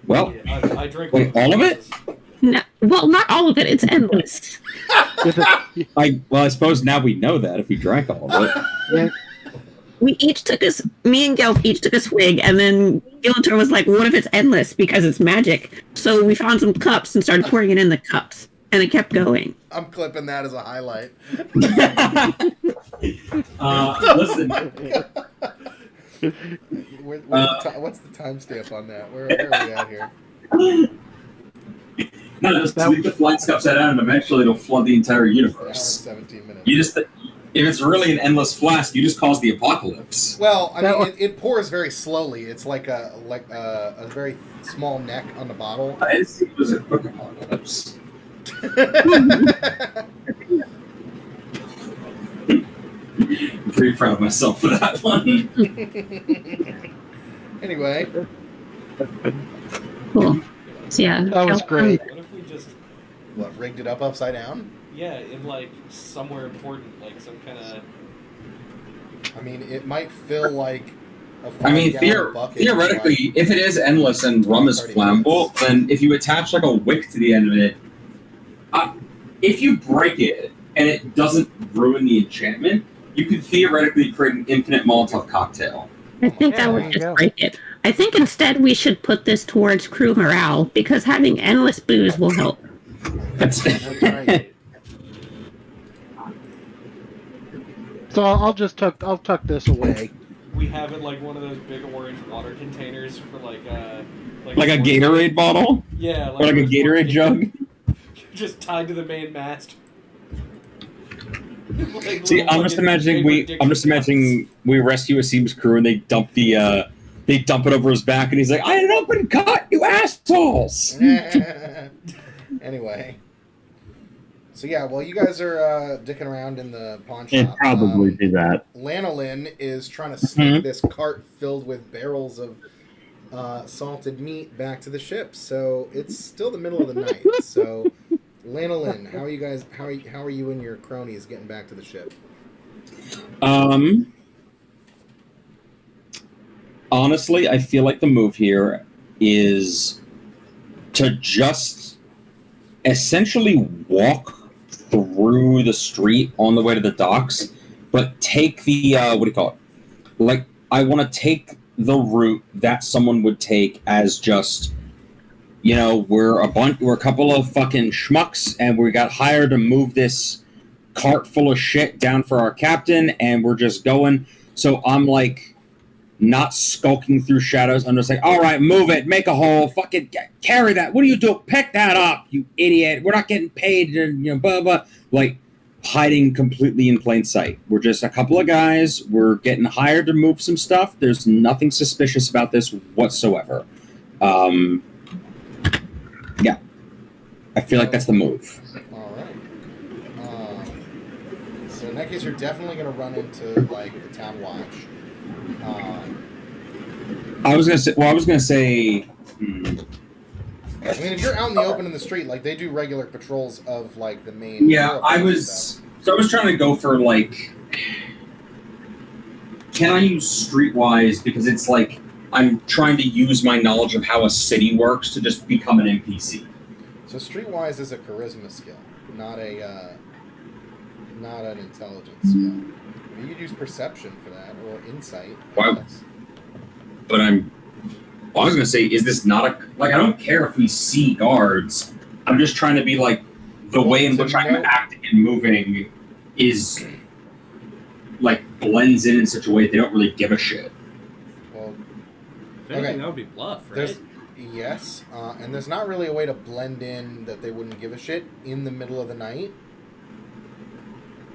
Well, Yeah, I drank wait, one of all of it? glasses. No, well, not all of it. It's endless. I suppose now we know that if we drank all of it. Yeah, Me and Gelf each took a swig, and then Giltor was like, what if it's endless because it's magic? So we found some cups and started pouring it in the cups, and it kept going. I'm clipping that as a highlight. Listen, What's the timestamp on that? Where are we at here? no, just leave the flask upside down, and eventually it'll flood the entire Hour and universe. 17 minutes. You just, if it's really an endless flask, you just cause the apocalypse. Well, I That mean, it pours very slowly. It's like a very small neck on the bottle. I just think it was a quick apocalypse. I'm pretty proud of myself for that one. Anyway, Cool. So yeah. that was great. What if we just, what, rigged it up upside down? yeah, in like somewhere important, like some kind of. I mean, it might fill like a I mean, 5-gallon bucket. theoretically, if it is endless and rum is 30 flammable, minutes. then if you attach like a wick to the end of it, if you break it and it doesn't ruin the enchantment, you could theoretically create an infinite Molotov cocktail. I think Yeah, that there would you just go. break it. I think instead we should put this towards crew morale because having endless booze will help. That's That's right. So I'll tuck this away. We have it like one of those big orange water containers for like like a Gatorade bottle Yeah, or like a those Gatorade orange- jug. just tied to the main mast. Like See, little I'm just fucking imagining we rescue a Seams crew and they dump it over his back and he's like, "I had an open cut, you assholes." Anyway. So yeah, while you guys are dicking around in the pawn It'd shop, probably do that. Lanolin is trying to sneak this cart filled with barrels of salted meat back to the ship. So it's still the middle of the night. So, Lanolin, how are you guys? How are you and your cronies getting back to the ship? Honestly, I feel like the move here is to just essentially walk through the street on the way to the docks, but take the what do you call it? Like, I want to take the route that someone would take as just we're a couple of fucking schmucks, and we got hired to move this cart full of shit down for our captain, and we're just going. So I'm like, not skulking through shadows. I'm just like, all right, move it, make a hole, fucking carry that. What are you doing? Pick that up, you idiot. We're not getting paid, blah, blah. Like, hiding completely in plain sight. We're just a couple of guys. We're getting hired to move some stuff. There's nothing suspicious about this whatsoever. Yeah. I feel like that's the move. All right. So in that case, you're definitely going to run into, like, the town watch. I was gonna say. I mean, if you're out in the open in the street, like, they do regular patrols of, like, the main... Yeah, I was trying to go for, like... Can I use Streetwise? Because it's like, I'm trying to use my knowledge of how a city works to just become an NPC. So Streetwise is a charisma skill, not an intelligence skill. You could use perception for that, or insight. Wow. But I was going to say, is this not I don't care if we see guards. I'm just trying to be like, the way in which I'm acting and moving is, like, blends in such a way they don't really give a shit. Well, If anything, that would be bluff, right? Yes, and there's not really a way to blend in that they wouldn't give a shit in the middle of the night.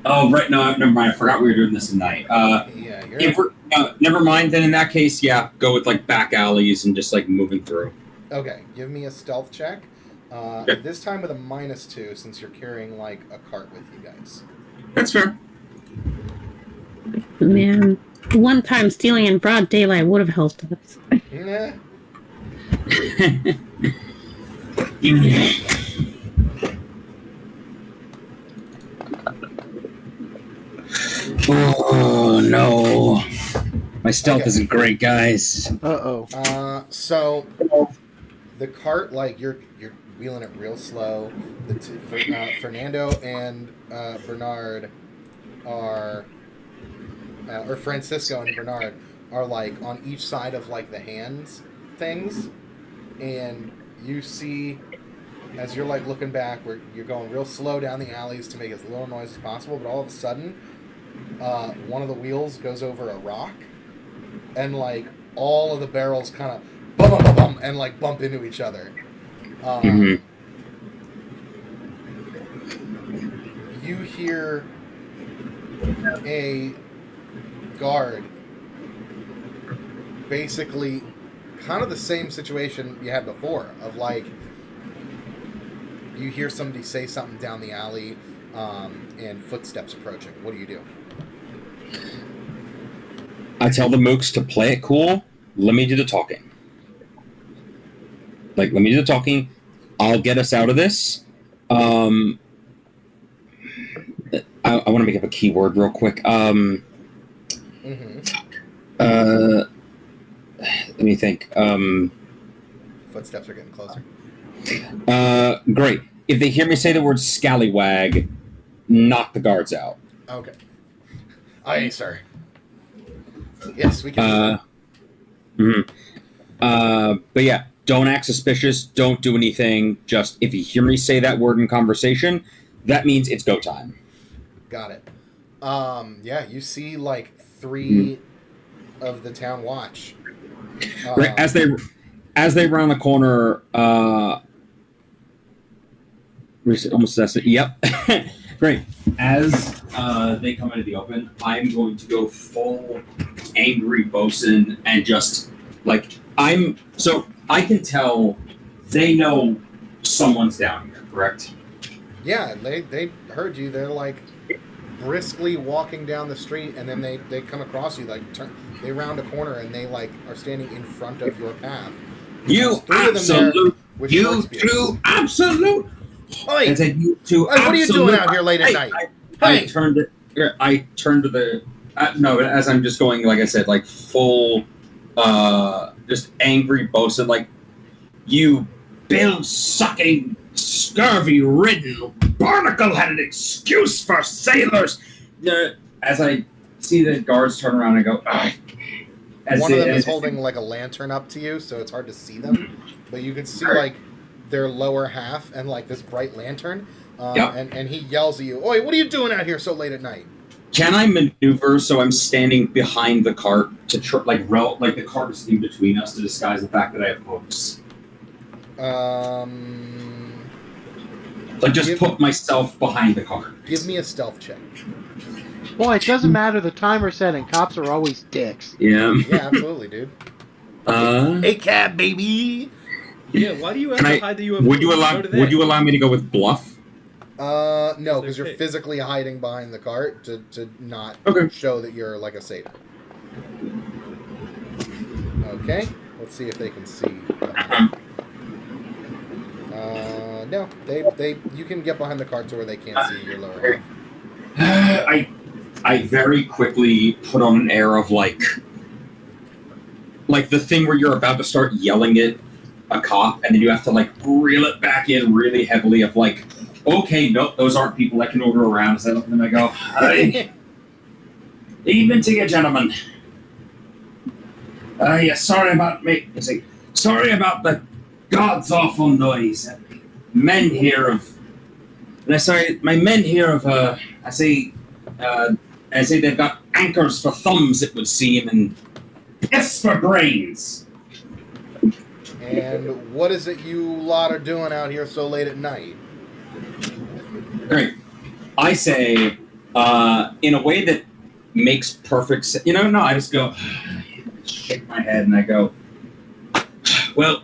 Oh, right. No, never mind. I forgot we were doing this at night. Yeah, if we're, never mind. Then in that case, yeah, go with, like, back alleys and just, like, moving through. Okay, give me a stealth check. Okay. This time with a -2, since you're carrying, like, a cart with you guys. That's fair. Man, one time stealing in broad daylight would have helped us. Nah. Oh no, my stealth isn't great, guys. Uh-oh. So the cart, like, you're wheeling it real slow. Fernando and Bernard are, or Francisco and Bernard are, like, on each side of, like, the hands things, and you see, as you're, like, looking back, where you're going real slow down the alleys to make as little noise as possible, but all of a sudden, one of the wheels goes over a rock, and, like, all of the barrels kind of bum, bum, bum, bum, and, like, bump into each other. You hear a guard basically kind of the same situation you had before, of, like, you hear somebody say something down the alley, and footsteps approaching. What do you do? I tell the mooks to play it cool. Let me do the talking. Like, let me do the talking. I'll get us out of this. I want to make up a keyword real quick. Let me think. Footsteps are getting closer. Great. If they hear me say the word scallywag, knock the guards out. Okay. Aye, sir. Yes, we can. But yeah, don't act suspicious. Don't do anything. Just, if you hear me say that word in conversation, that means it's go time. Got it. Yeah, you see, like, 3 of the town watch. Right, as they round the corner, almost that's it. Yep. Great. As they come into the open, I'm going to go full angry bosun and just, like, so I can tell they know someone's down here, correct? Yeah, they heard you. They're, like, briskly walking down the street, and then they come across you, like, they round a corner, and they, like, are standing in front of your path. You absolute! You two absolute! Oi! And said, you two what are you doing out here late at night? I turned to the no, but as I'm just going, like I said, like, full just angry bosun, like, you bill sucking, scurvy ridden, barnacle headed excuse for sailors. As I see the guards turn around and go, one of them is holding, like, a lantern up to you, so it's hard to see them, but you can see, like, their lower half and like this bright lantern. Yep. And he yells at you, "Oi, what are you doing out here so late at night?" Can I maneuver so I'm standing behind the cart to like the cart is in between us to disguise the fact that I have hooks? Like just put myself behind the cart. Give me a stealth check. Boy, it doesn't matter the timer setting. Cops are always dicks. Yeah. Yeah, absolutely, dude. A cab, baby. Yeah, why do you have to hide that you have Would you hooks? allow? So do they. Would you allow me to go with bluff? No, because you're Okay. physically hiding behind the cart to not show that you're like a satyr. Okay, let's see if they can see. No, they you can get behind the cart to where they can't see your lower half. I very quickly put on an air of like the thing where you're about to start yelling at a cop and then you have to like reel it back in really heavily of like, okay, nope, those aren't people I can order around. So I look at them and I go, hi. Evening to you, gentlemen. Yeah, sorry about me. Sorry about the god's awful noise. Men here of, and I say my men here of I say they've got anchors for thumbs, it would seem, and piss for brains. And what is it you lot are doing out here so late at night? Great. I say, in a way that makes perfect sense. I just go, shake my head and I go, well,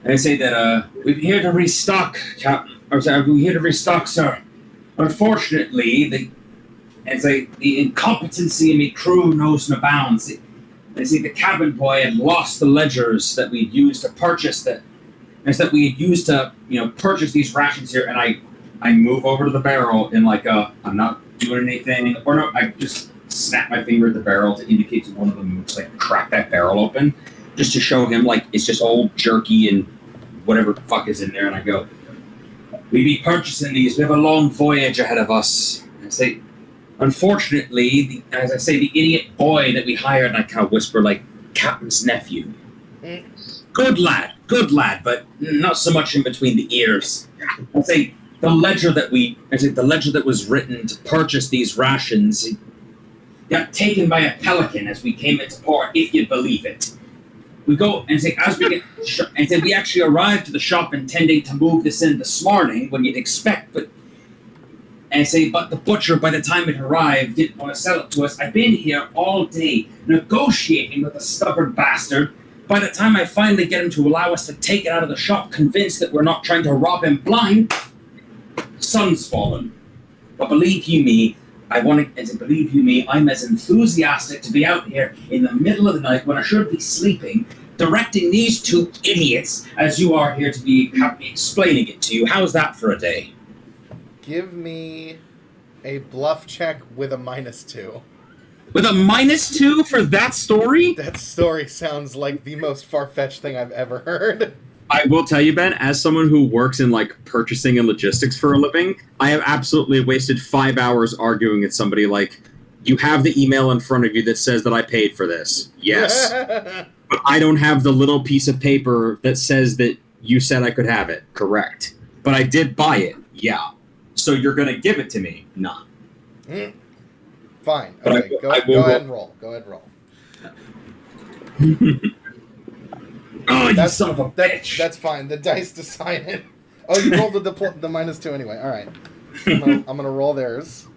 I say that we're here to restock, Captain. We're here to restock, sir. Unfortunately, the incompetency in me crew knows no bounds. They say the cabin boy had lost the ledgers that we'd used to purchase purchase these rations here, and I move over to the barrel and I'm not doing anything, or no, I just snap my finger at the barrel to indicate to one of them to crack that barrel open, just to show him it's just old jerky and whatever the fuck is in there, and I go, we be purchasing these. We have a long voyage ahead of us. And I say, unfortunately, the idiot boy that we hired, and I kind of whisper Captain's nephew. Good lad, but not so much in between the ears. I say the ledger that was written to purchase these rations got taken by a pelican as we came into port, if you'd believe it. We go and say we actually arrived to the shop intending to move this in this morning when you'd expect, but the butcher, by the time it arrived, didn't want to sell it to us. I've been here all day negotiating with a stubborn bastard. By the time I finally get him to allow us to take it out of the shop, convinced that we're not trying to rob him blind, sun's fallen. But believe you me, I'm as enthusiastic to be out here in the middle of the night when I should be sleeping, directing these two idiots as you are here to be explaining it to you. How's that for a day? Give me a bluff check with a -2. With a -2 for that story? That story sounds like the most far-fetched thing I've ever heard. I will tell you, Ben, as someone who works in purchasing and logistics for a living, I have absolutely wasted 5 hours arguing with somebody you have the email in front of you that says that I paid for this. Yes. But I don't have the little piece of paper that says that you said I could have it. Correct. But I did buy it. Yeah. So you're going to give it to me? Nah. Fine. But Okay, go ahead and roll. Go ahead and roll. Oh, you son of a bitch. That's fine. The dice decide it. Oh, you rolled the -2 anyway. All right. I'm gonna roll theirs.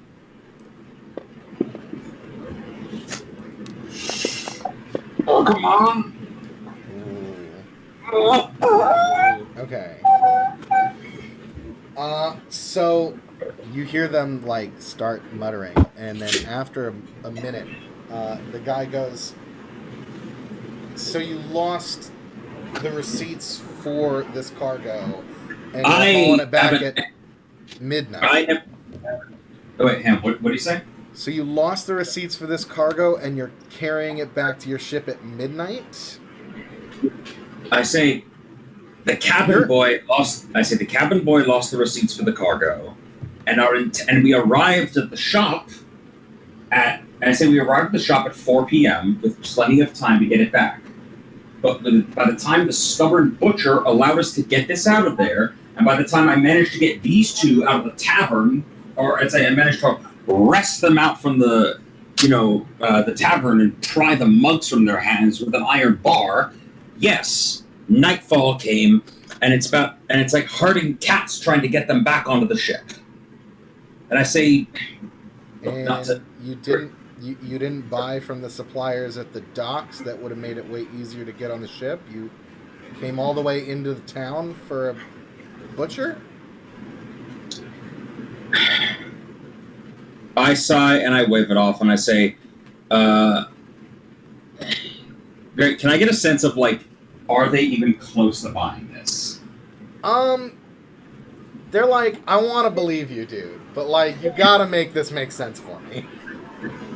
Oh, come on. Okay. So you hear them start muttering, and then after a minute, the guy goes, "So you lost the receipts for this cargo, and you're hauling it back at midnight." Wait, Ham, what do you say? So you lost the receipts for this cargo, and you're carrying it back to your ship at midnight? I say the cabin boy lost the receipts for the cargo, and we arrived at the shop at 4 p.m. with plenty of time to get it back. But by the time the stubborn butcher allowed us to get this out of there, and by the time I managed to get these two out of the tavern, or I'd say I managed to wrest them out from the tavern and pry the mugs from their hands with an iron bar, yes, nightfall came, and it's like herding cats trying to get them back onto the ship. And I say, and you didn't buy from the suppliers at the docks that would have made it way easier to get on the ship. You came all the way into the town for a butcher. I sigh and I wave it off and I say, Greg, can I get a sense of, like, are they even close to buying this? They're like, I want to believe you, dude, but, like, you gotta make this make sense for me.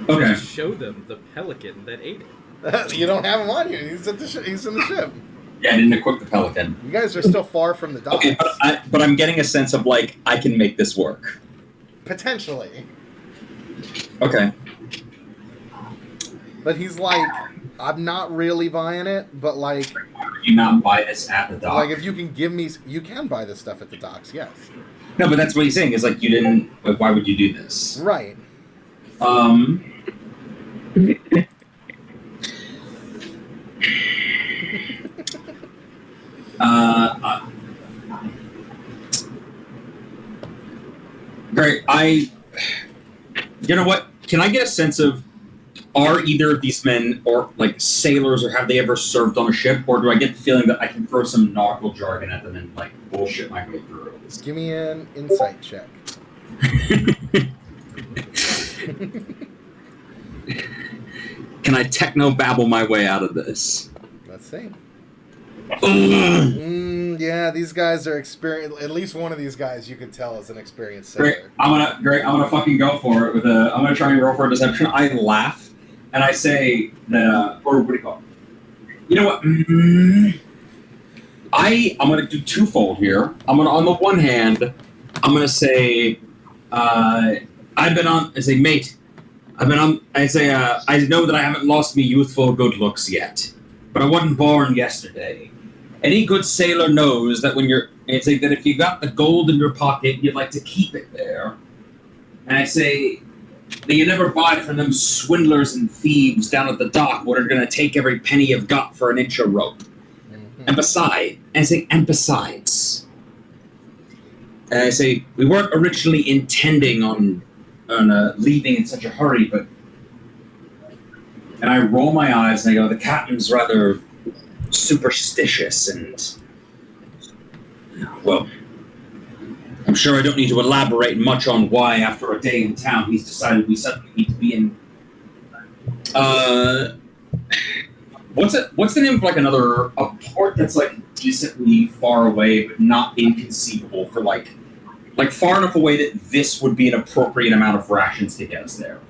Okay. Show them the pelican that ate it. You don't have him on you. He's in the ship. Yeah, I didn't equip the pelican. You guys are still far from the docks. Okay, but I'm getting a sense of, like, I can make this work. Potentially. Okay. But he's like, I'm not really buying it, but, like... Why would you not buy this at the dock? Like, if you can give me... You can buy this stuff at the docks, yes. No, but that's what he's saying, is, like, you didn't... Like, why would you do this? Right. Great. You know what? Can I get a sense of, are either of these men or like sailors, or have they ever served on a ship, or do I get the feeling that I can throw some nautical jargon at them and like bullshit my way through? Give me an insight check. Can I techno babble my way out of this? Let's see. Yeah, these guys are experienced. At least one of these guys you could tell is an experienced sailor. I'm gonna fucking go for it I'm gonna try and roll for a deception. I laugh and I say that, or what do you call it? You know what? I'm gonna do twofold here. On the one hand, I'm gonna say, I know that I haven't lost me youthful good looks yet, but I wasn't born yesterday. Any good sailor knows that it's like that if you got the gold in your pocket, you'd like to keep it there. And I say that you never buy from them swindlers and thieves down at the dock what are going to take every penny you've got for an inch of rope. Mm-hmm. And besides, I say we weren't originally intending on leaving in such a hurry, but. And I roll my eyes and I go, the captain's rather superstitious and, well, I'm sure I don't need to elaborate much on why after a day in town he's decided we suddenly need to be in... What's the name of a port that's like decently far away but not inconceivable for like far enough away that this would be an appropriate amount of rations to get us there?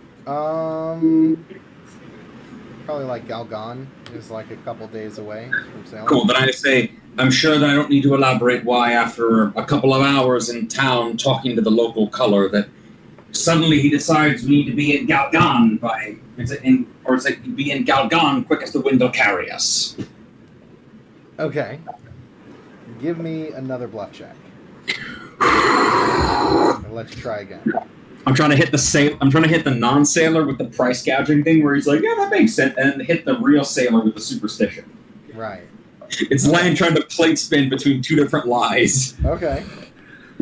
Probably like Galgan is like a couple days away from sailing. Cool, then I say, I'm sure that I don't need to elaborate why after a couple of hours in town talking to the local color that suddenly he decides we need to be in Galgan be in Galgan quick as the wind will carry us. Okay. Give me another bluff check. Let's try again. I'm trying to hit the non-sailor with the price gouging thing where he's like, yeah, that makes sense, and then hit the real sailor with the superstition. Right. It's Lan trying to plate spin between two different lies. Okay.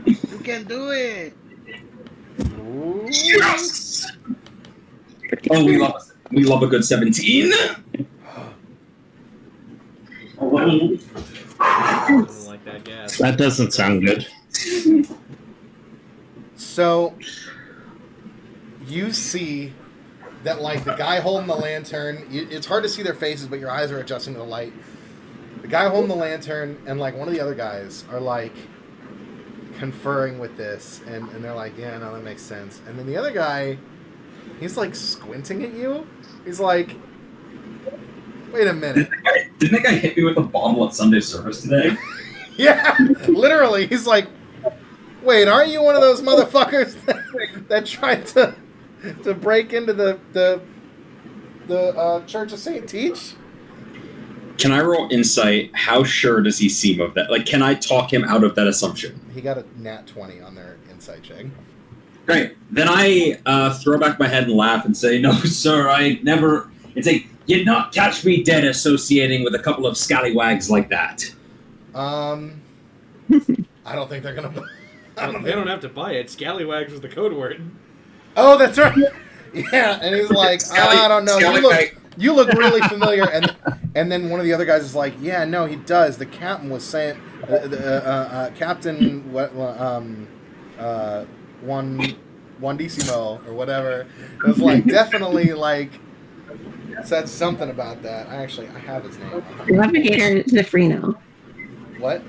You can do it. Ooh. Yes! Oh, we love a good 17. Doesn't like that gas. That doesn't sound good. So you see that, like, the guy holding the lantern, it's hard to see their faces, but your eyes are adjusting to the light. The guy holding the lantern and, like, one of the other guys are, like, conferring with this, and they're like, yeah, no, that makes sense. And then the other guy, he's, like, squinting at you. He's like, wait a minute. Didn't that guy hit me with a bottle at Sunday service today? Yeah, literally. He's like, wait, aren't you one of those motherfuckers that tried to break into the Church of St. Teach? Can I roll insight? How sure does he seem of that? Like, can I talk him out of that assumption? He got a nat 20 on their insight check. Great. Then I throw back my head and laugh and say, "No, sir, I never." It's like you'd not catch me dead associating with a couple of scallywags like that. I don't think they're gonna. They don't have to buy it. Scallywags is the code word. Oh, that's right. Yeah, and he's like, I don't know. You look really familiar. And then one of the other guys is like, yeah, no, he does. The captain was saying, Captain one Decimo or whatever. It was like definitely like said something about that. I have his name. Navigator Zafrino. What?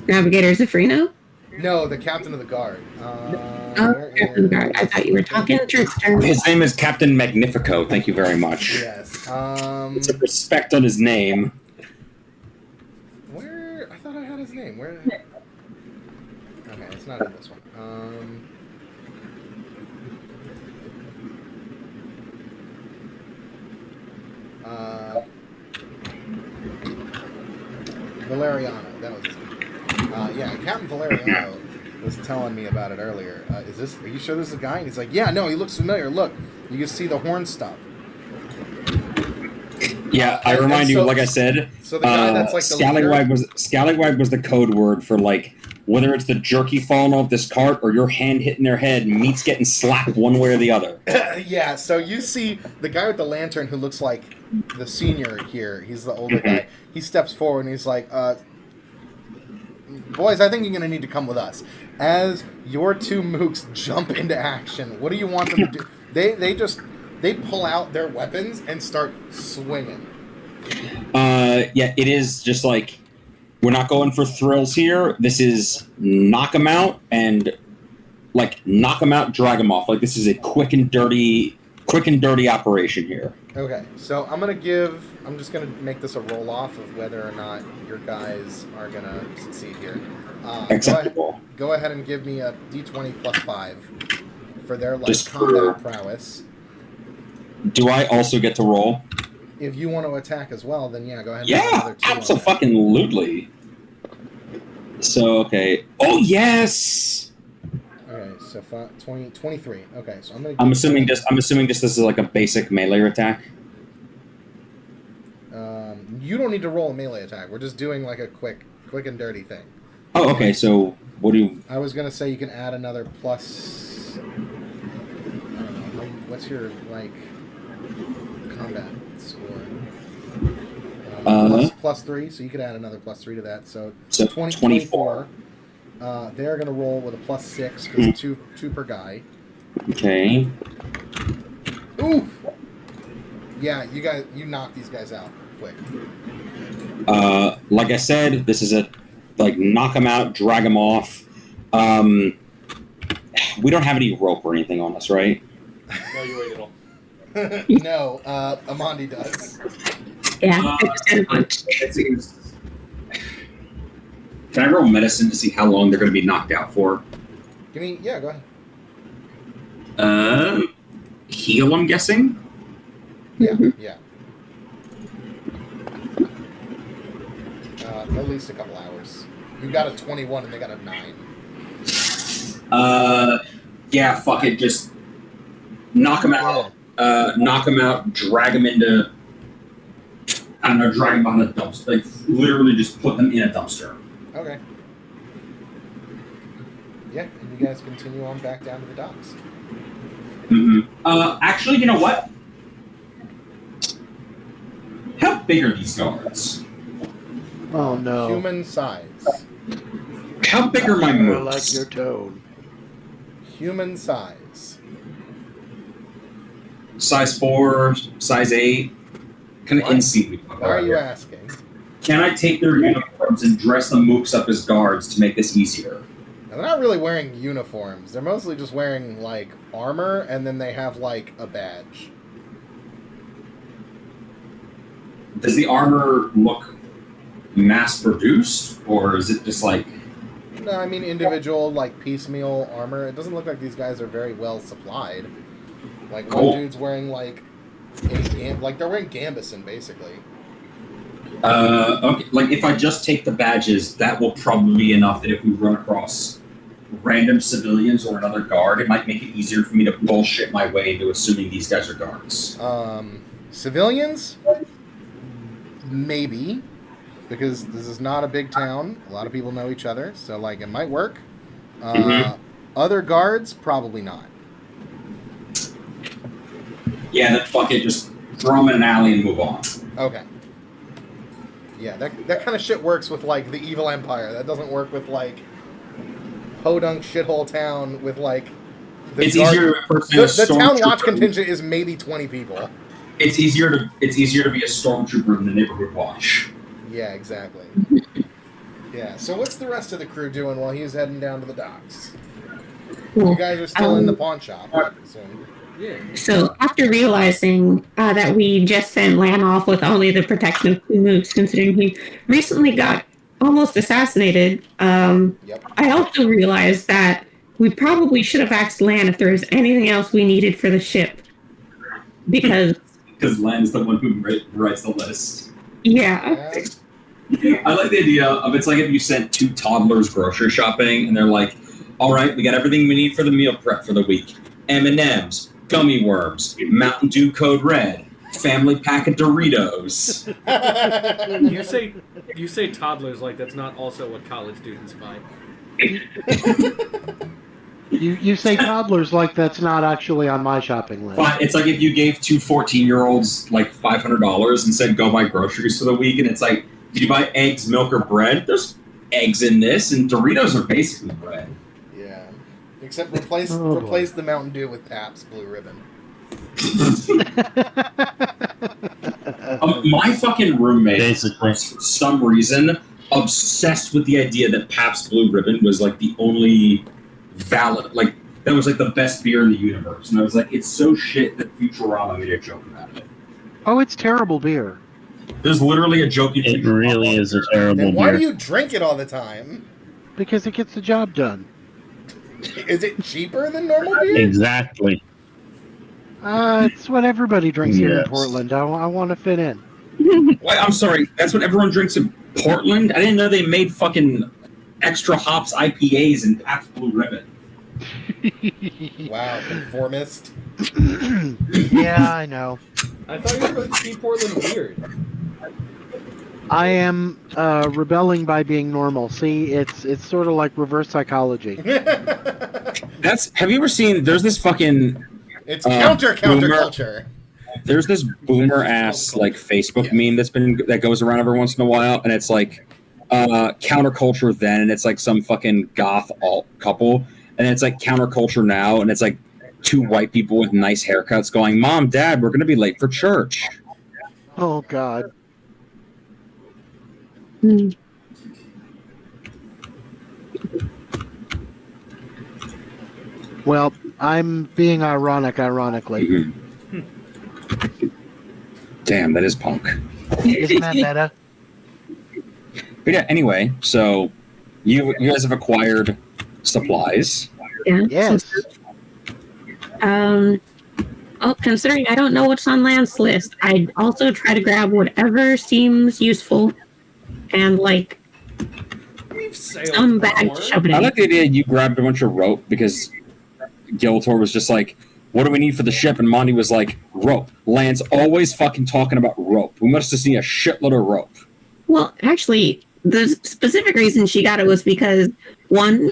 Navigator Zafrino? No, the captain of the guard. Captain of the guard. I thought you were talking Trickster. His name is Captain Magnifico. Thank you very much. Yes. It's a respect on his name. Where? I thought I had his name. Where? Okay, it's not in this one. Valeriano. That was his name. Yeah, Captain Valeriano was telling me about it earlier. Are you sure this is a guy? And he's like, yeah, no, he looks familiar. Look, you can see the horn stop. Yeah, I remind you, like I said, so the guy that's like the Scallywag was the code word for like whether it's the jerky falling off this cart or your hand hitting their head, meat's getting slapped one way or the other. Yeah, so you see the guy with the lantern who looks like the senior here. He's the older guy. He steps forward and he's like, boys, I think you're going to need to come with us. As your two mooks jump into action, what do you want them to do? They pull out their weapons and start swinging. Yeah, it is just like, we're not going for thrills here. This is knock them out and, like, knock them out, drag them off. Like, this is a quick and dirty operation here. Okay, so I'm just going to make this a roll-off of whether or not your guys are going to succeed here. Acceptable. Go ahead and give me a d20 plus 5 for their combat prowess. Do I also get to roll? If you want to attack as well, then yeah, go ahead and make another 2. Absolutely. So, okay. Oh, yes! Okay, so 23. Okay, so I'm assuming this is like a basic melee attack. You don't need to roll a melee attack. We're just doing like a quick and dirty thing. Oh, okay. So what do you? I was gonna say you can add another plus. I don't know. What's your like combat score? Plus 3, so you could add another plus 3 to that. So 24. They're gonna roll with a plus 6 because two per guy. Okay. Ooh. Yeah, you knock these guys out quick. Like I said, this is a knock them out, drag them off. We don't have any rope or anything on us, right? No, you wait at all. No, Amandi does. Yeah, I just had a bunch. Can I roll medicine to see how long they're going to be knocked out for? Go ahead. Heal, I'm guessing? Yeah. At least a couple hours. You got a 21 and they got a 9. Yeah, fuck it. Just knock them out. Knock them out, drag them into... I don't know, drag them behind the dumpster. Like, literally just put them in a dumpster. Okay. Yeah, and you guys continue on back down to the docks. Actually, you know what? How big are these guards? Oh no. Human size. How big are my I moves? like your tone. Human size. Size 4, size 8. Kind of in-seat. Why are you asking? Can I take their uniforms and dress the mooks up as guards to make this easier? Now, they're not really wearing uniforms. They're mostly just wearing, like, armor, and then they have, like, a badge. Does the armor look mass-produced, or is it just like... No, I mean individual, like, piecemeal armor. It doesn't look like these guys are very well supplied. Like, one dude's wearing, like, they're wearing Gambison, basically. Okay, like if I just take the badges, that will probably be enough that if we run across random civilians or another guard, it might make it easier for me to bullshit my way into assuming these guys are guards. Civilians? Maybe. Because this is not a big town. A lot of people know each other, so, like, it might work. Other guards? Probably not. Yeah, then fuck it, just throw them in an alley and move on. Okay. Yeah, that kind of shit works with, like, the evil empire. That doesn't work with, like, podunk shithole town with, like... It's easier to the town watch contingent is maybe 20 people. It's easier to be a stormtrooper than the neighborhood watch. Yeah, exactly. Yeah, so what's the rest of the crew doing while he's heading down to the docks? You guys are still in the pawn shop, I presume. Yeah. So after realizing that we just sent Lan off with only the protection of 2 moves, considering he recently got almost assassinated, I also realized that we probably should have asked Lan if there was anything else we needed for the ship. Because Lan's the one who writes the list. Yeah. I like the idea of it's like if you sent 2 toddlers grocery shopping and they're like, all right, we got everything we need for the meal prep for the week. M&M's, gummy worms, Mountain Dew Code Red, family pack of Doritos. You say toddlers like that's not also what college students buy. You say toddlers like that's not actually on my shopping list. But it's like if you gave 2 14-year-olds like $500 and said go buy groceries for the week, and it's like, did you buy eggs, milk, or bread? There's eggs in this, and Doritos are basically bread. Yeah. Except replace the Mountain Dew with Pabst Blue Ribbon. My fucking roommate, Basically. for some reason, obsessed with the idea that Pabst Blue Ribbon was like the only valid, like that was like the best beer in the universe, and I was like, it's so shit that Futurama made a joke about it. Oh, it's terrible beer. There's literally a joke. It really is a terrible Then why beer. do you drink it all the time? Because it gets the job done. Is it cheaper than normal beer? Exactly. It's what everybody drinks here in Yes. Portland. I want to fit in. Wait, I'm sorry, that's what everyone drinks in Portland? I didn't know they made fucking extra hops IPAs in Pabst Blue Ribbon. Wow, conformist. Yeah, I know. I thought you were going to see Portland weird. I am rebelling by being normal. See, it's sort of like reverse psychology. Have you ever seen, there's this fucking... It's boomer- counterculture. There's this boomer ass like Facebook meme that goes around every once in a while, and it's like counterculture then, and it's like some fucking goth alt couple, and it's like counterculture now, and it's like 2 white people with nice haircuts going, "Mom, Dad, we're gonna be late for church." Oh God. Well, I'm being ironic, ironically. Mm-hmm. Damn, that is punk. Isn't that meta? But yeah, anyway, so you guys have acquired supplies. Yeah. Yes. Considering I don't know what's on Lance's list, I'd also try to grab whatever seems useful and like We've sailed some bag before. to shove it I in. like the idea you grabbed a bunch of rope because Giltor was just like, what do we need for the ship? And Monty was like, rope. Lance always fucking talking about rope. We must have seen a shitload of rope. Well, actually, the specific reason she got it was because 1,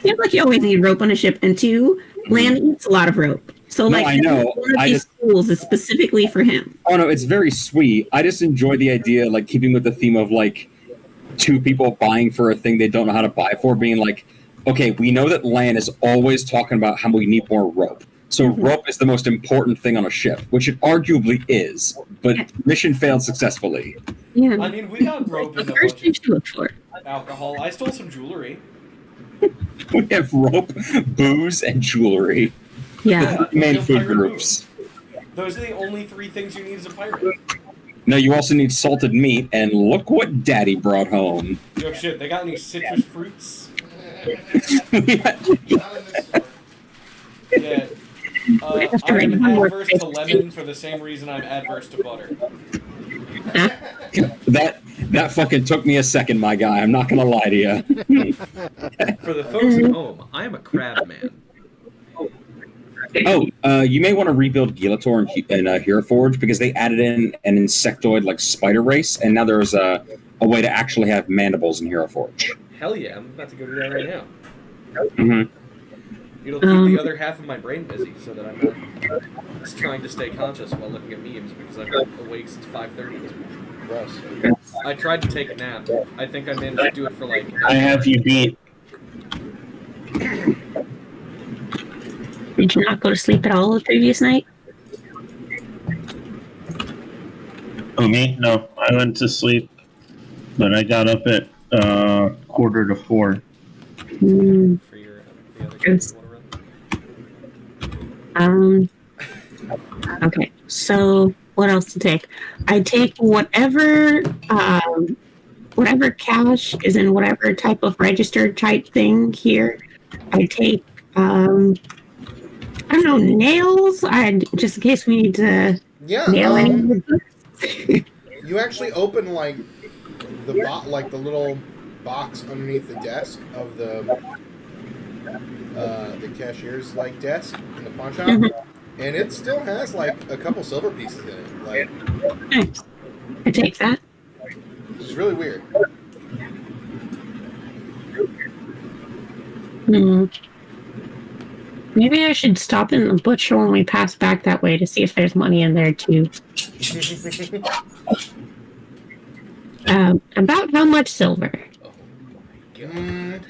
seems like you always need rope on a ship, and 2, Lan eats a lot of rope. So, No, like, I know. one of I these tools is specifically for him. Oh no, it's very sweet. I just enjoy the idea, like keeping with the theme of like 2 people buying for a thing they don't know how to buy for, being like, okay, we know that Lan is always talking about how we need more rope. So rope is the most important thing on a ship, which it arguably is, but mission failed successfully. Yeah. I mean, we got rope in The a first bunch thing to look for. of alcohol. I stole some jewelry. We have rope, booze, and jewelry. Yeah. Main Real food pirate groups. Those are the only 3 things you need as a pirate. No, you also need salted meat, and look what Daddy brought home. Yo, shit, they got any citrus fruits? Yeah. I'm one more adverse to lemon for the same reason I'm adverse to butter. That fucking took me a second, my guy. I'm not gonna lie to you. For the folks at home, I am a crab man. Oh, you may want to rebuild Gilator and Hero Forge because they added in an insectoid like spider race, and now there's a way to actually have mandibles in Hero Forge. Hell yeah, I'm about to go do that right now. Mm-hmm. It'll keep the other half of my brain busy so that I'm not just trying to stay conscious while looking at memes because I've been awake since 5:30 this morning. Gross. I tried to take a nap. I think I managed to do it for like... I have you beat. Did you not go to sleep at all the previous night? Oh, me? No, I went to sleep, but I got up at 3:45. Mm, For your, the other games you want to run. okay, so what else to take? I take whatever cash is in whatever type of registered type thing here. I take I don't know, nails. Just in case we need to nail any of the books. You actually open like the little box underneath the desk of the cashier's like desk in the pawn shop, and it still has like a couple silver pieces in it. Like, Nice. I take that. it's really weird. Maybe I should stop in the butcher when we pass back that way to see if there's money in there too. About how much silver? Oh my god.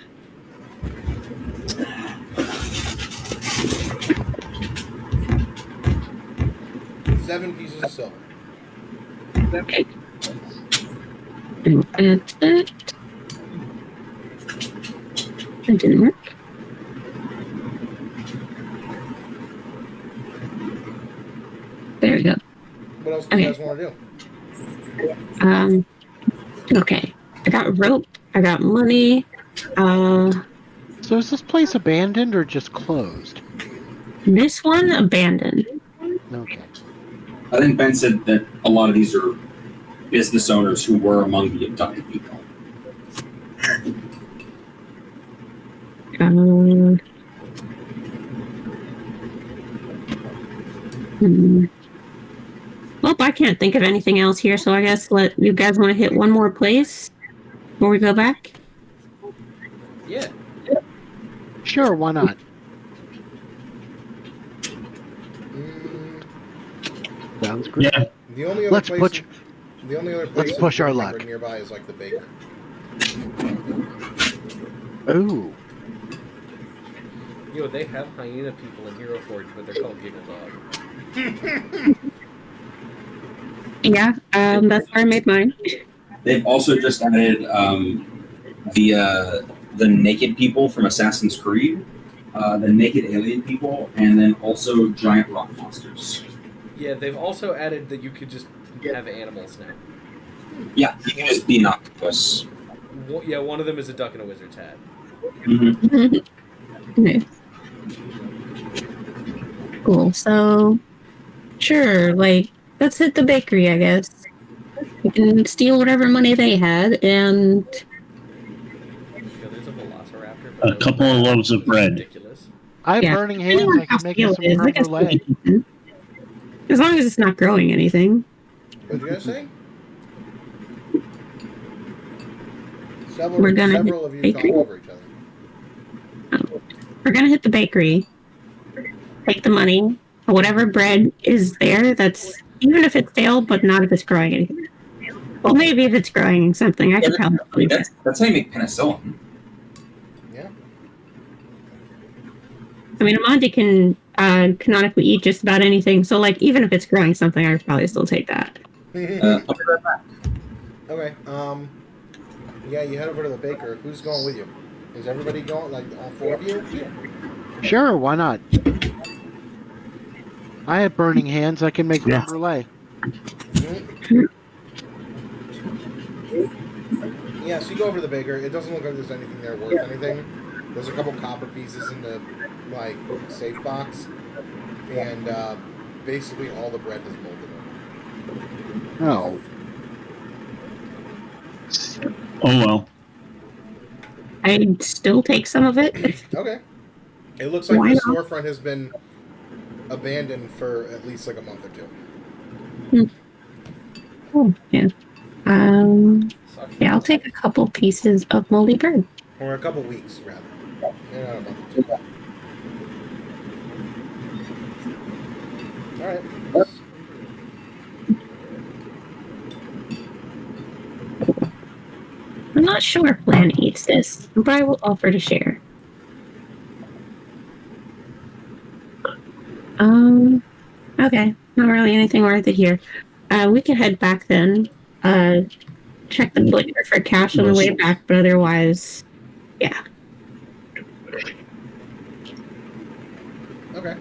7 pieces of silver. Okay. And that's it. That didn't work. There we go. What else do you guys want to do? Okay. I got rope. I got money. So is this place abandoned or just closed? This one abandoned. Okay. I think Ben said that a lot of these are business owners who were among the abducted people. Well, I can't think of anything else here, so I guess you guys want to hit one more place before we go back? Yeah. Sure, why not? Sounds great. Yeah. The only other Let's place. push. The only other place Let's push that our you can luck. remember nearby is like the baker. Ooh. Yo, they have hyena people in Hero Forge, but they're called Giggle Dog. Yeah, that's where I made mine. They've also just added the naked people from Assassin's Creed, the naked alien people, and then also giant rock monsters. Yeah, they've also added that you could just have animals now. Yeah, you can just be an octopus. Yeah, one of them is a duck and a wizard's hat. Mm-hmm. Nice. Cool. So, sure, let's hit the bakery, I guess. We can steal whatever money they had, and Yo, there's a velociraptor. A couple of loaves of bread. Ridiculous. I have Yeah. burning hands. I can make you some creme brulee. as long as it's not growing anything. What did you guys say? We're gonna Several of you talk bakery? over each other. We're gonna hit the bakery, take the money, whatever bread is there. That's even if it's stale, but not if it's growing anything. Well, maybe if it's growing something, I could I mean, probably. that's how you make penicillin. Yeah. I mean, Amandi can canonically eat just about anything. So, even if it's growing something, I would probably still take that. I'll be right back. Okay. Yeah, you head over to the baker. Who's going with you? Is everybody going? Like all 4 of you? Sure, why not? I have burning hands. I can make creme Yeah. brulee. Yeah, so you go over to the baker. It doesn't look like there's anything there worth anything. There's a couple copper pieces in the safe box, and basically all the bread is molded over. Oh. Oh well. I'd still take some of it. Okay. It looks like Why the not? storefront has been abandoned for at least like a month or two. Oh, yeah. Sucks. Yeah, I'll take a couple pieces of moldy bird. Or a couple weeks, rather. Yeah, not a month or two. Alright. I'm not sure if Lan eats this, but I will offer to share. Okay. Not really anything worth it here. We can head back then. Check the butcher for cash on the way back, but otherwise, yeah. Okay.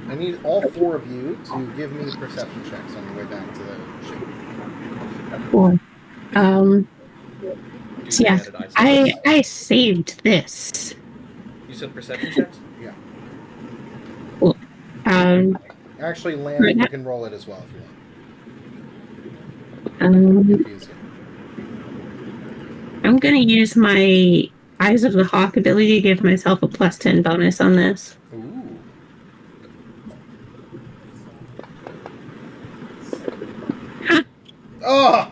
I need all four of you to give me perception checks on your way back to the ship. Cool. Do So yeah, added eyesight. I saved this. You said perception checks? Yeah. Cool. Actually, Right Lan, now- you can roll it as well if you want. Confuse you. I'm gonna use my Eyes of the Hawk ability to give myself a +10 bonus on this. Ooh. Oh!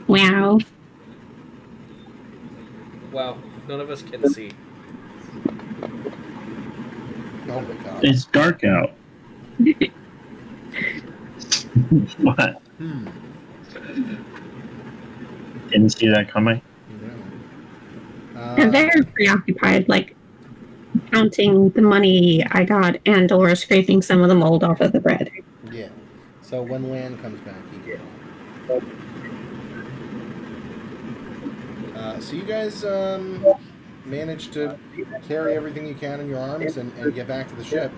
Wow. Wow, none of us can see. Oh my god. It's dark out. What? Didn't see that coming. I'm very preoccupied, like counting the money I got and or scraping some of the mold off of the bread. Yeah. So when Lan comes back, he can roll. So you guys manage to carry everything you can in your arms and get back to the ship.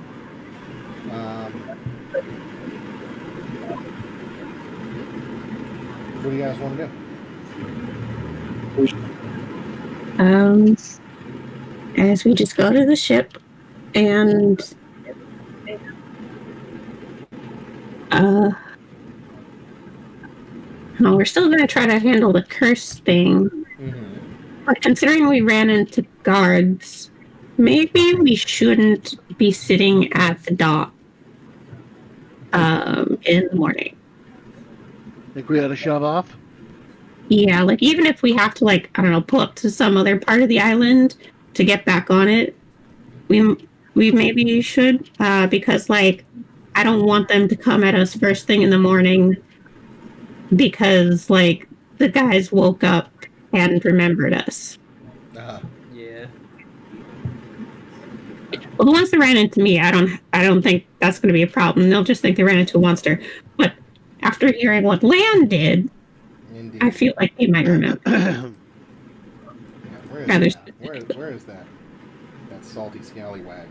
What do you guys want to do? As we just go to the ship and well, we're still gonna try to handle the curse thing. But considering we ran into guards, maybe we shouldn't be sitting at the dock in the morning. Think we ought to shove off? Yeah, like even if we have to, like, I don't know, pull up to some other part of the island to get back on it, we maybe should, because like I don't want them to come at us first thing in the morning because like the guys woke up and remembered us. Yeah. Well, the ones that ran into me, I don't think that's going to be a problem. They'll just think they ran into a monster. But after hearing what Lan did, Indeed. I feel like they might remember. Where is Rather that? Where is that? That salty scallywag.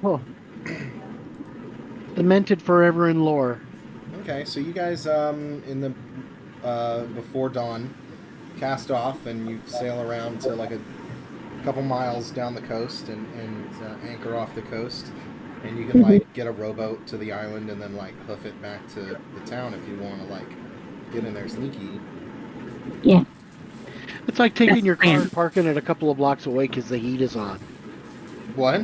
Oh. Cemented forever in lore. Okay, so you guys in the before dawn cast off and you sail around to like a couple miles down the coast and anchor off the coast, and you can like get a rowboat to the island and then like hoof it back to the town if you want to like get in there sneaky. Yeah. It's like taking your car plan. and parking it a couple of blocks away because the heat is on. What?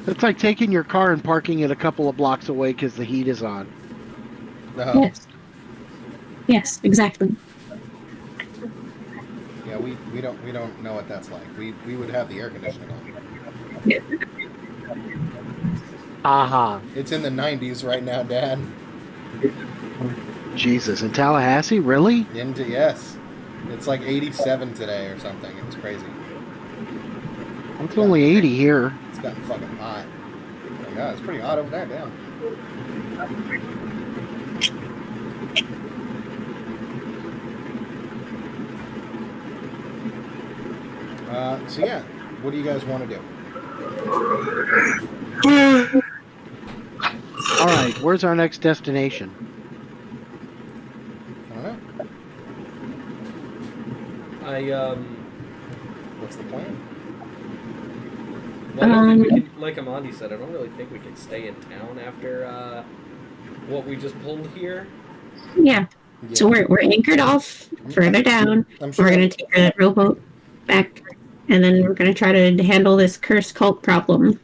It's like taking your car and parking it a couple of blocks away because the heat is on. No. Yes. Yes, exactly. Yeah, we don't know what that's like. We would have the air conditioning on. Aha. It's in the 90s right now, Dad. Jesus, in Tallahassee? Really? Yes. It's like 87 today or something. It's crazy. It's only 80 here. It's gotten fucking hot. Oh my god, it's pretty hot over there, damn. So yeah, what do you guys want to do? All right, where's our next destination? I don't know. I What's the plan? Well, I don't think we can, like Amandi said, I don't really think we can stay in town after what we just pulled here. Yeah. So we're anchored off further down. I'm sure We're gonna take a rowboat back, and then we're gonna try to handle this cursed cult problem.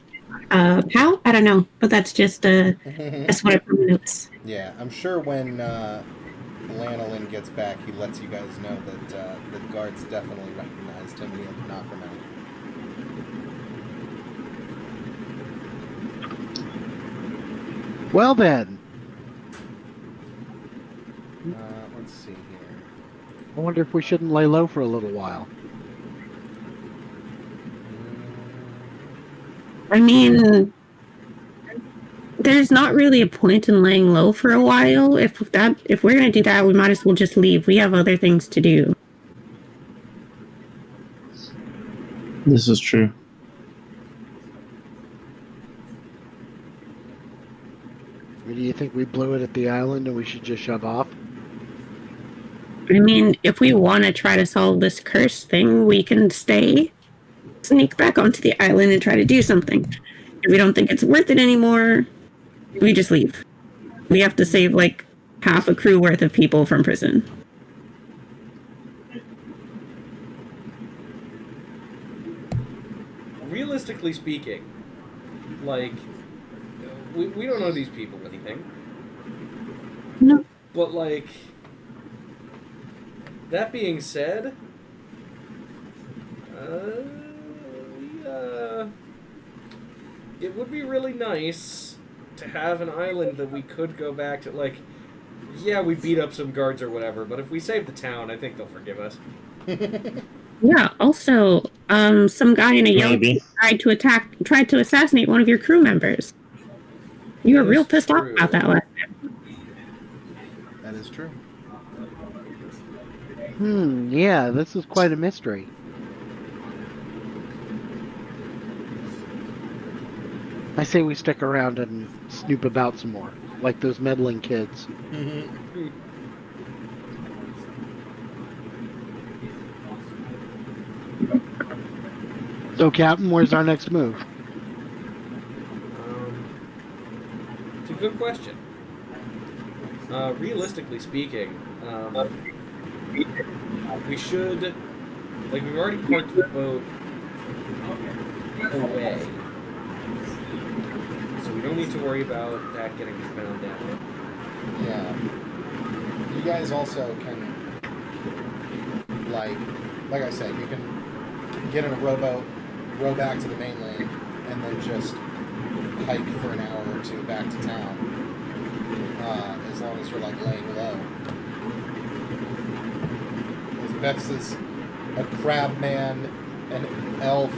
How? I don't know, but that's just that's what I put in the notes. Yeah, I'm sure when Lanolin gets back, he lets you guys know that the guards definitely recognized him and he had to knock him out. Well then, Let's see here. I wonder if we shouldn't lay low for a little while. I mean, there's not really a point in laying low for a while. If we're gonna do that, we might as well just leave. We have other things to do. This is true. I mean, do you think we blew it at the island and we should just shove off? I mean, if we want to try to solve this curse thing, we can stay, sneak back onto the island and try to do something. If we don't think it's worth it anymore, we just leave. We have to save like half a crew worth of people from prison. Realistically speaking, like, we don't know these people anything. No. But, like, that being said, it would be really nice to have an island that we could go back to. Like, yeah, we beat up some guards or whatever, but if we save the town, I think they'll forgive us. Yeah. Also, some guy in a yellow Maybe. tried to assassinate one of your crew members. You were That real is pissed off true. about that last time. That is true. Yeah, this is quite a mystery. I say we stick around and snoop about some more, like those meddling kids. So, Captain, where's our next move? It's a good question. Realistically speaking, we should, like, we've already parked the boat away, so we don't need to worry about that getting found out. Yeah. You guys also can, like I said, you can get in a rowboat, row back to the mainland, and then just hike for an hour or two back to town. As long as you're like laying low. Because Bex is a crab man, an elf,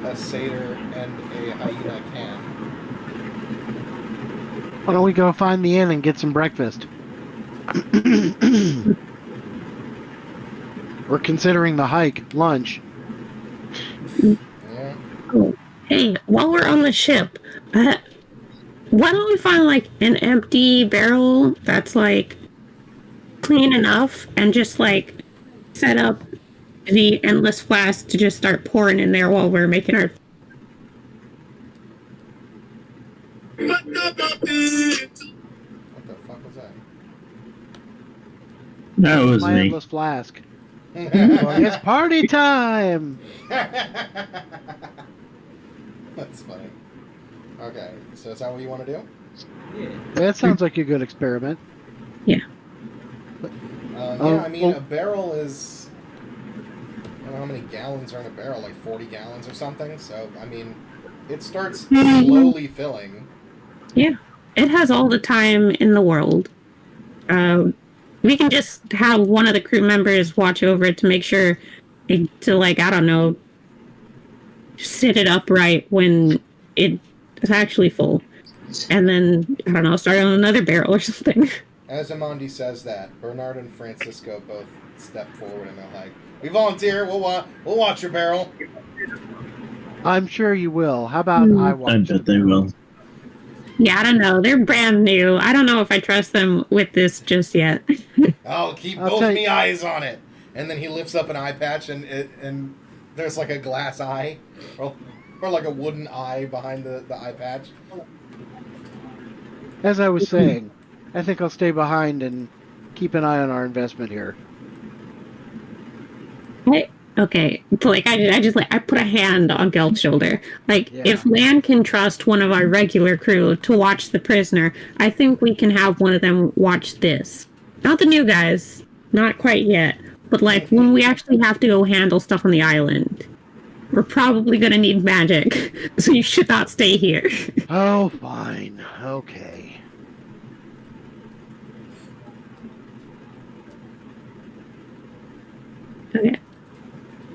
a satyr, and a hyena can. Why don't we go find the inn and get some breakfast? We're considering the hike lunch. Yeah. Oh, hey, while we're on the ship, why don't we find like an empty barrel that's like clean enough and just like set up the endless flask to just start pouring in there while we're making our. What the fuck was that? That was My me. endless flask. Well, it's party time! That's funny. Okay, so is that what you want to do? Yeah. That sounds like a good experiment. Yeah, I mean, well- a barrel is... I don't know how many gallons are in a barrel, like 40 gallons or something. So, I mean, it starts slowly filling. Yeah, it has all the time in the world. We can just have one of the crew members watch over it to make sure to like, I don't know, sit it upright when it's actually full. And then, I don't know, start on another barrel or something. As Amandi says that, Bernard and Francisco both step forward and they're like, "We volunteer. We'll watch your barrel." I'm sure you will. How about I watch? I bet they will. Yeah, I don't know. They're brand new. I don't know if I trust them with this just yet. I'll keep I'll both tell you- me eyes on it. And then he lifts up an eye patch and there's like a glass eye. Roll Or like a wooden eye behind the eye patch. As I was saying, I think I'll stay behind and keep an eye on our investment here. Okay, so like I just like I put a hand on Gelb's shoulder. Like Yeah. if Lan can trust one of our regular crew to watch the prisoner, I think we can have one of them watch this. Not the new guys, not quite yet, but like when we actually have to go handle stuff on the island, we're probably gonna need magic, so you should not stay here. Oh, fine. Okay. Okay.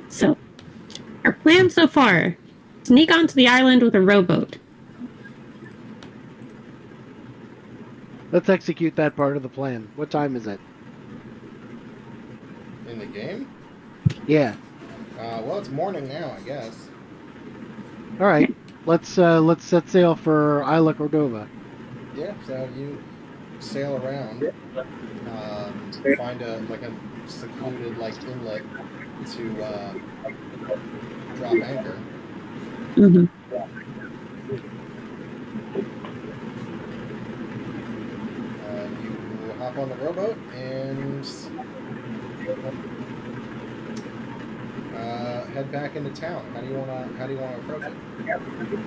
So, our plan so far: sneak onto the island with a rowboat. Let's execute that part of the plan. What time is it? In the game? Yeah. Well, it's morning now, I guess. All right. Let's set sail for Isla Cordova. Yeah, so you sail around, find a secluded inlet to drop anchor. Mm-hmm. You hop on the rowboat and head back into town. How do you wanna approach it?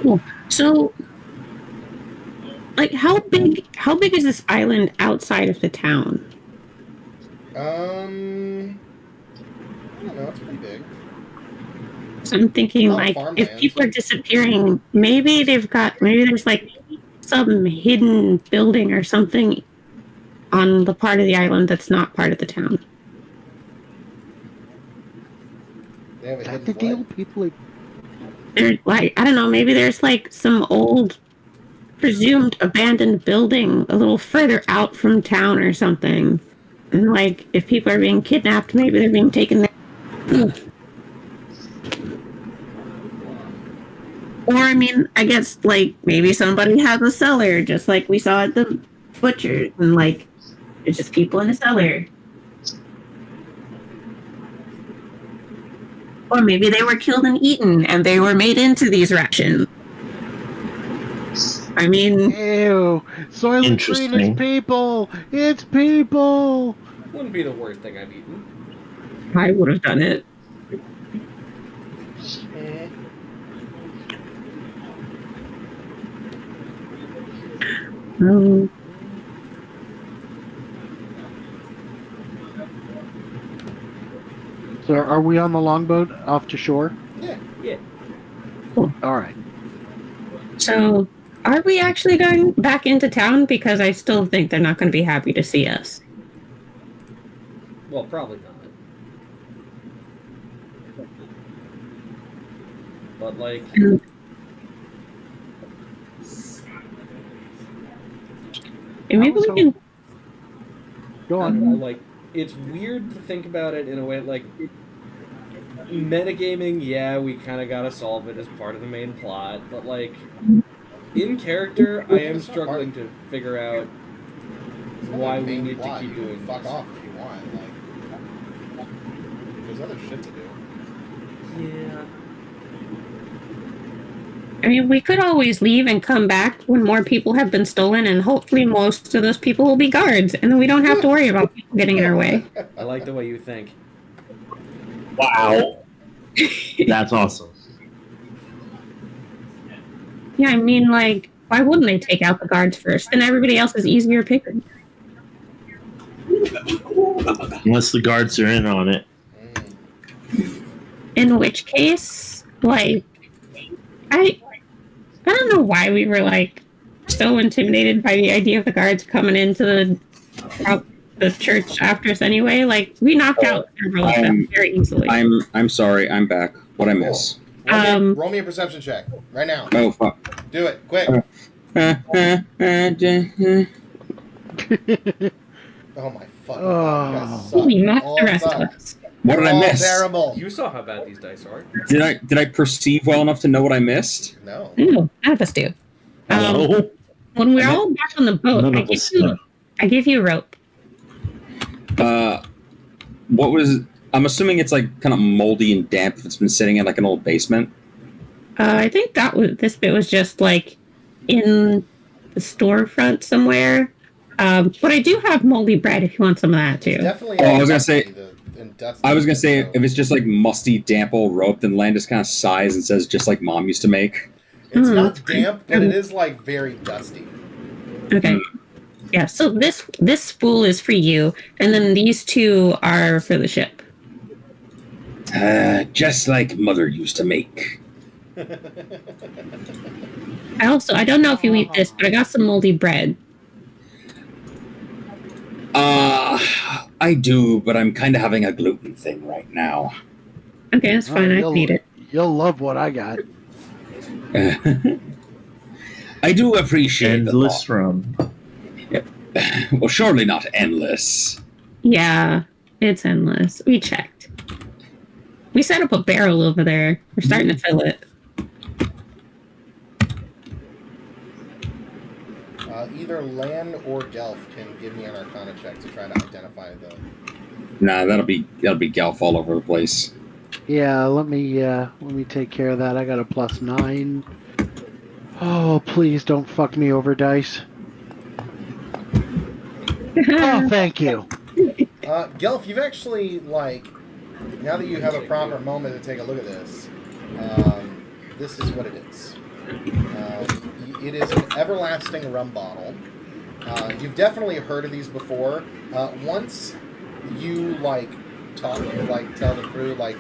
Cool. So, like, how big is this island outside of the town? I don't know. It's pretty big. So I'm thinking, Not like, farmland. if people are disappearing, maybe there's like some hidden building or something on the part of the island that's not part of the town. They have a Is that hidden the deal? what? People are... They're like, I don't know, maybe there's like some old presumed abandoned building a little further out from town or something. And like, if people are being kidnapped, maybe they're being taken there. Or, I mean, I guess, like, maybe somebody has a cellar, just like we saw at the butcher, and, like, there's just people in the cellar. Or maybe they were killed and eaten, and they were made into these rations. I mean... Ew. Soylent Green Interesting. is people. It's people. Wouldn't be the worst thing I've eaten. I would have done it. Um, So are we on the longboat off to shore? Yeah. Yeah. All right. so, are we actually going back into town? Because I still think they're not going to be happy to see us. Well, probably not. But like, And maybe we can... Go I on. don't know, like, it's weird to think about it in a way like metagaming. Yeah, we kind of gotta solve it as part of the main plot, but like in character, I am struggling to figure out It's not why like we main need plot. to keep You can doing fuck this. off if you want. Like, there's other shit to do. Yeah. I mean, we could always leave and come back when more people have been stolen, and hopefully most of those people will be guards, and then we don't have to worry about people getting in our way. I like the way you think. Wow. That's awesome. Yeah, I mean, like, why wouldn't they take out the guards first? Then everybody else is easier picking. Unless the guards are in on it. In which case, like, I don't know why we were, like, so intimidated by the idea of the guards coming into the church after us anyway. Like, we knocked out several of them very easily. I'm sorry. I'm back. What'd I miss? Roll me a perception check right now. Oh fuck. Do it quick. Oh my fucking god! You guys suck. We knocked All the rest suck. of us. What did I All miss? Terrible. You saw how bad these dice are. Did I perceive well enough to know what I missed? No. Ooh, none of us do. No. When we're all back on the boat, None I of give us you do. I give you rope. What was? I'm assuming it's like kind of moldy and damp if it's been sitting in like an old basement. I think this bit was just like in the storefront somewhere. But I do have moldy bread if you want some of that too. Definitely. Oh, I was gonna say. Dusty, I was gonna say so. if it's just like musty, damp old rope, then Land just kind of sighs and says, "Just like Mom used to make." It's Mm, not damp, but it is like very dusty. Okay. Yeah. So this spool is for you, and then these two are for the ship. Just like Mother used to make. I don't know if you eat this, but I got some moldy bread. I do, but I'm kind of having a gluten thing right now. Okay, that's fine. I can eat it. You'll love what I got. I do appreciate Endless rum. Well, surely not endless. Yeah, it's endless. We checked. We set up a barrel over there. We're starting to fill it. Either Lan or Gelf can give me an Arcana check to try to identify the. Nah, that'll be Gelf all over the place. Yeah, let me take care of that. I got a +9. Oh, please don't fuck me over, dice. Oh, thank you. Gelf, you've actually, like, now that you have a proper moment to take a look at this, this is what it is. It is an everlasting rum bottle. You've definitely heard of these before. Once you, like, tell the crew, like,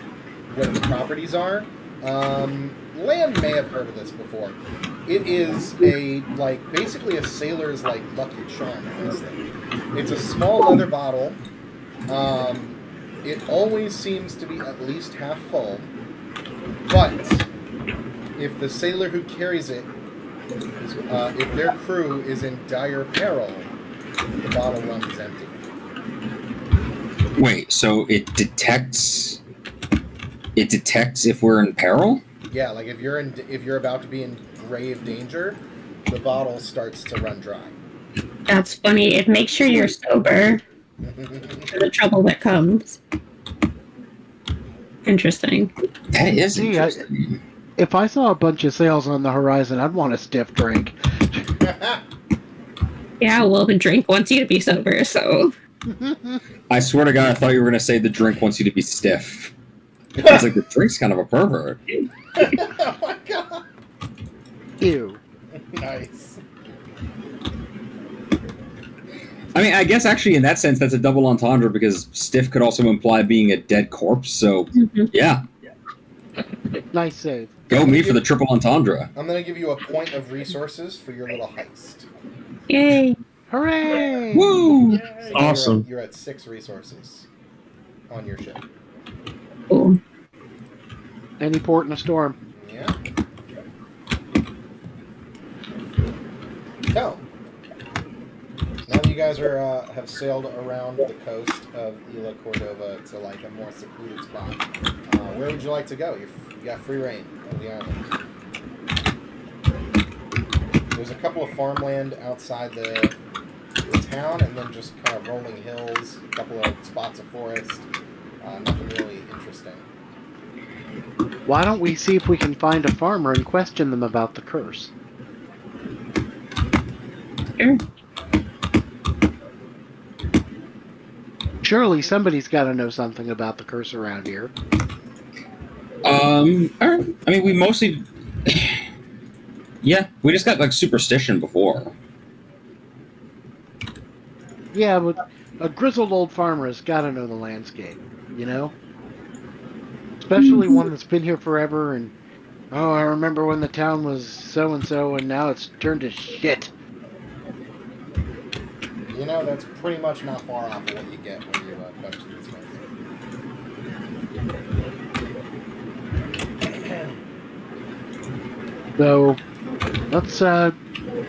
what its properties are, Land may have heard of this before. It is basically a sailor's, like, lucky charm, honestly. It's a small leather bottle. It always seems to be at least half full. But if the sailor who carries it, if their crew is in dire peril, the bottle runs empty. Wait, so it detects if we're in peril? Yeah, like if you're about to be in grave danger, the bottle starts to run dry. That's funny. It makes sure you're sober for the trouble that comes. Interesting. That is See, interesting. If I saw a bunch of sails on the horizon, I'd want a stiff drink. Yeah, well, the drink wants you to be sober, so. I swear to God, I thought you were going to say the drink wants you to be stiff. It's like the drink's kind of a pervert. Oh my god! Ew. Nice. I mean, I guess actually in that sense, that's a double entendre because stiff could also imply being a dead corpse. So, yeah. Nice save. Go me for the triple entendre. I'm gonna give you a point of resources for your little heist. Yay! Hooray! Woo! So Awesome. You're at 6 resources on your ship. Cool. Any port in a storm. Yeah. So, now that you guys are have sailed around the coast of Isla Cordova to like a more secluded spot, where would you like to go? You got free reign of the island. There's a couple of farmland outside the town, and then just kind of rolling hills, a couple of spots of forest. Nothing really interesting. Why don't we see if we can find a farmer and question them about the curse? Sure. Surely somebody's got to know something about the curse around here. I mean, we mostly... Yeah, we just got, like, superstition before. Yeah, but a grizzled old farmer has got to know the landscape, you know? Especially one that's been here forever and, oh, I remember when the town was so-and-so and now it's turned to shit. You know, that's pretty much not far off of what you get when you question these guys. So,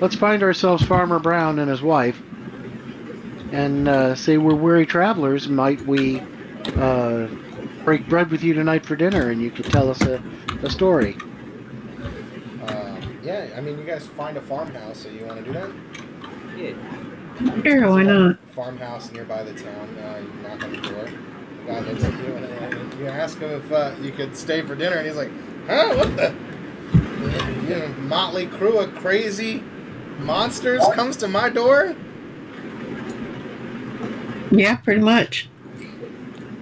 let's find ourselves Farmer Brown and his wife, and say we're weary travelers. Might we break bread with you tonight for dinner, and you could tell us a story? Yeah, I mean, you guys find a farmhouse, so you want to do that? Yeah. Sure, why not? Farmhouse nearby the town. You knock on the door. The guy looks at you, and you ask him if you could stay for dinner, and he's like, "Huh? What the?" motley crew of crazy monsters comes to my door? Yeah, pretty much.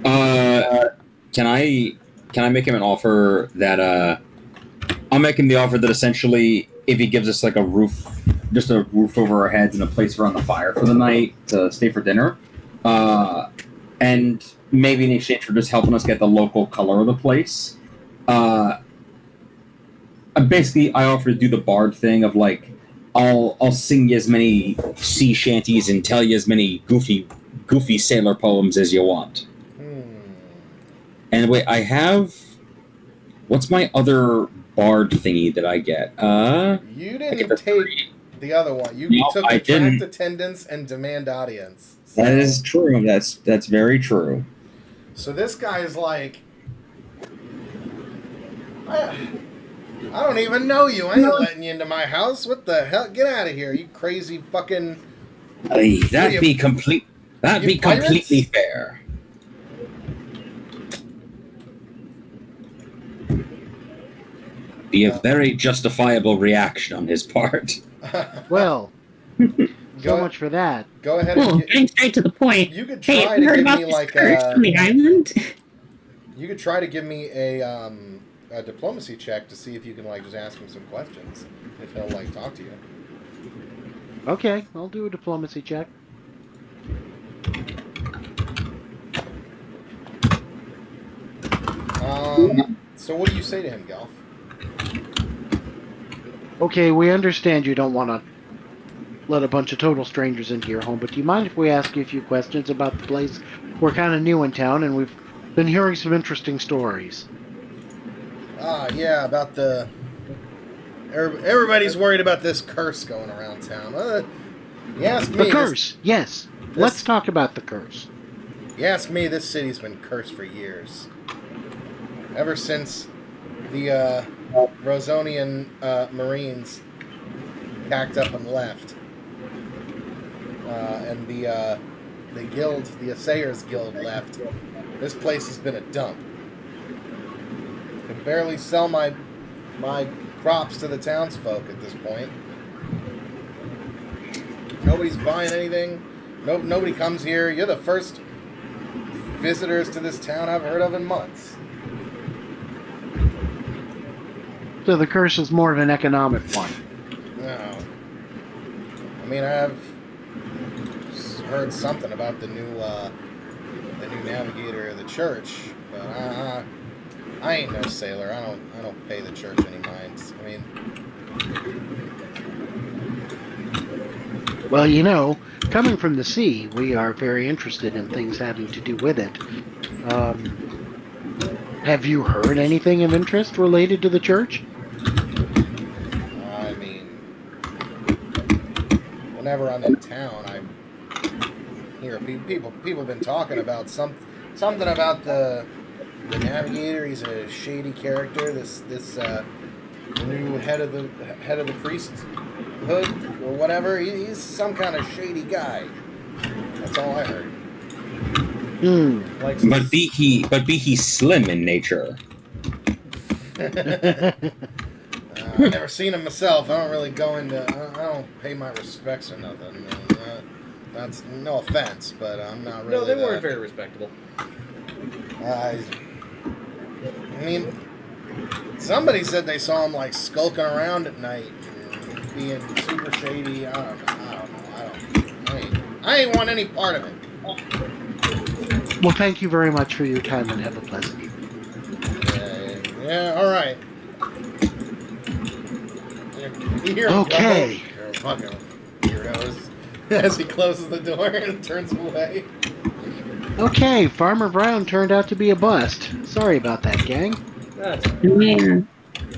Can I make him an offer that I'll make him the offer that essentially if he gives us like a roof, just a roof over our heads and a place around the fire for the night to stay for dinner, and maybe in exchange for just helping us get the local color of the place, basically I offer to do the bard thing of like I'll sing you as many sea shanties and tell you as many goofy sailor poems as you want. And wait, I have. What's my other bard thingy that I get? You didn't take the other one. You took attract attendance and demand audience. So. That is true. That's very true. So this guy is like, I don't even know you. I ain't letting you into my house. What the hell? Get out of here, you crazy fucking. That'd be completely fair. Be a very justifiable reaction on his part. Well, so much for that. Go ahead. Getting straight to the point. You could try to give me like on the island. You could try to give me a diplomacy check to see if you can like just ask him some questions if he'll like talk to you. Okay, I'll do a diplomacy check. So what do you say to him, Gelf? Okay, we understand you don't want to let a bunch of total strangers into your home, but do you mind if we ask you a few questions about the place? We're kind of new in town, and we've been hearing some interesting stories. Yeah, about the... Everybody's worried about this curse going around town. You ask me... The curse, yes. Let's talk about the curse. You ask me, this city's been cursed for years. Ever since the Rosonian Marines packed up and left. And the guild, the Assayers Guild left. This place has been a dump. Can barely sell my crops to the townsfolk at this point. Nobody's buying anything. Nobody comes here. You're the first visitors to this town I've heard of in months. So the curse is more of an economic one. No. I mean, I've heard something about the new navigator of the church, but I ain't no sailor. I don't pay the church any minds. I mean, well, you know, coming from the sea, we are very interested in things having to do with it. Have you heard anything of interest related to the church? I mean, whenever I'm in town, I hear people have been talking about something about the navigator. He's a shady character. This new head of the priesthood or whatever. He's some kind of shady guy. That's all I heard. But be he slim in nature. I've never seen him myself. I don't really go into. I don't pay my respects or nothing. That's no offense, but I'm not really. No, they weren't very respectable. I mean, somebody said they saw him like skulking around at night, and being super shady. I don't know. I ain't want any part of it. Well, thank you very much for your time and have a pleasant evening. Yeah, all right. Okay. You're fucking weirdos. As he closes the door and turns away. Okay, Farmer Brown turned out to be a bust. Sorry about that, gang. Man,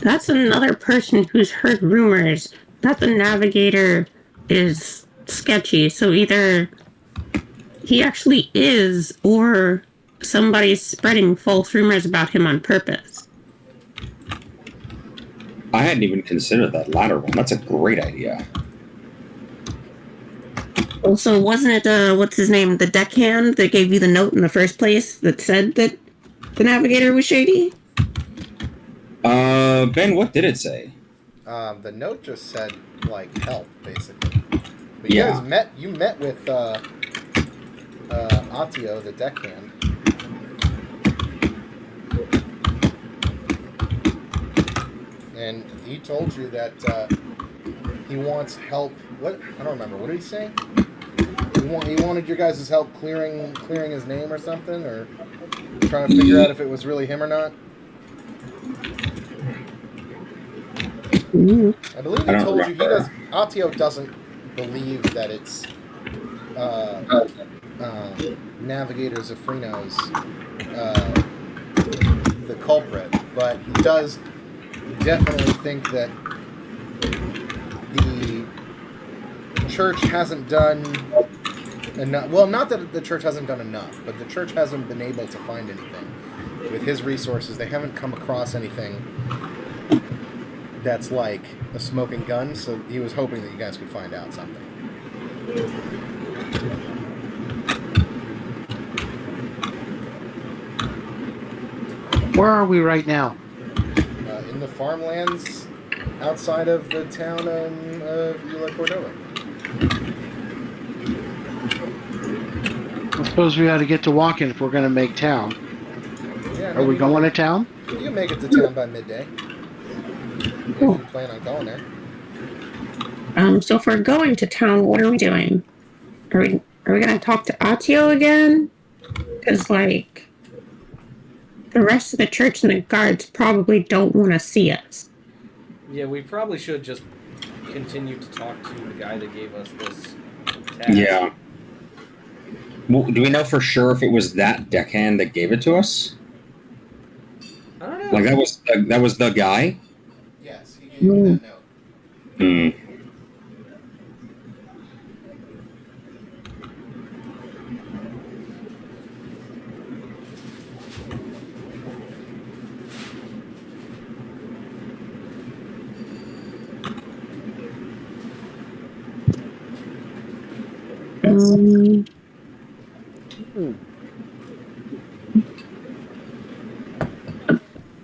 that's another person who's heard rumors that the navigator is sketchy. So either he actually is, or somebody's spreading false rumors about him on purpose. I hadn't even considered that latter one. That's a great idea. Also, wasn't it, what's his name, the deckhand that gave you the note in the first place that said that the navigator was shady? Ben, what did it say? The note just said like help, basically. But you Yeah. guys met with Atio, the deckhand. And he told you that he wants help. What? I don't remember. What did he say? He wanted your guys' help clearing his name or something, or trying to figure out if it was really him or not. I believe he told you he does. Atio doesn't believe that it's Navigator Zafrino's the culprit, but he does definitely think that the church hasn't done enough. Well, not that the church hasn't done enough, but the church hasn't been able to find anything. With his resources, they haven't come across anything that's like a smoking gun, so he was hoping that you guys could find out something. Where are we right now? In the farmlands outside of the town of Cordova. I suppose we ought to get to walking if we're going to make town. Yeah, Are we going to town? You can make it to town by midday. If you plan on going there. So if we're going to town, what are we doing? Are we gonna talk to Atio again? Because like the rest of the church and the guards probably don't want to see us. Yeah, we probably should just continue to talk to the guy that gave us this task. Yeah. Well, do we know for sure if it was that deckhand that gave it to us? I don't know. Like that was the guy? Yes, he gave you that note. Hmm.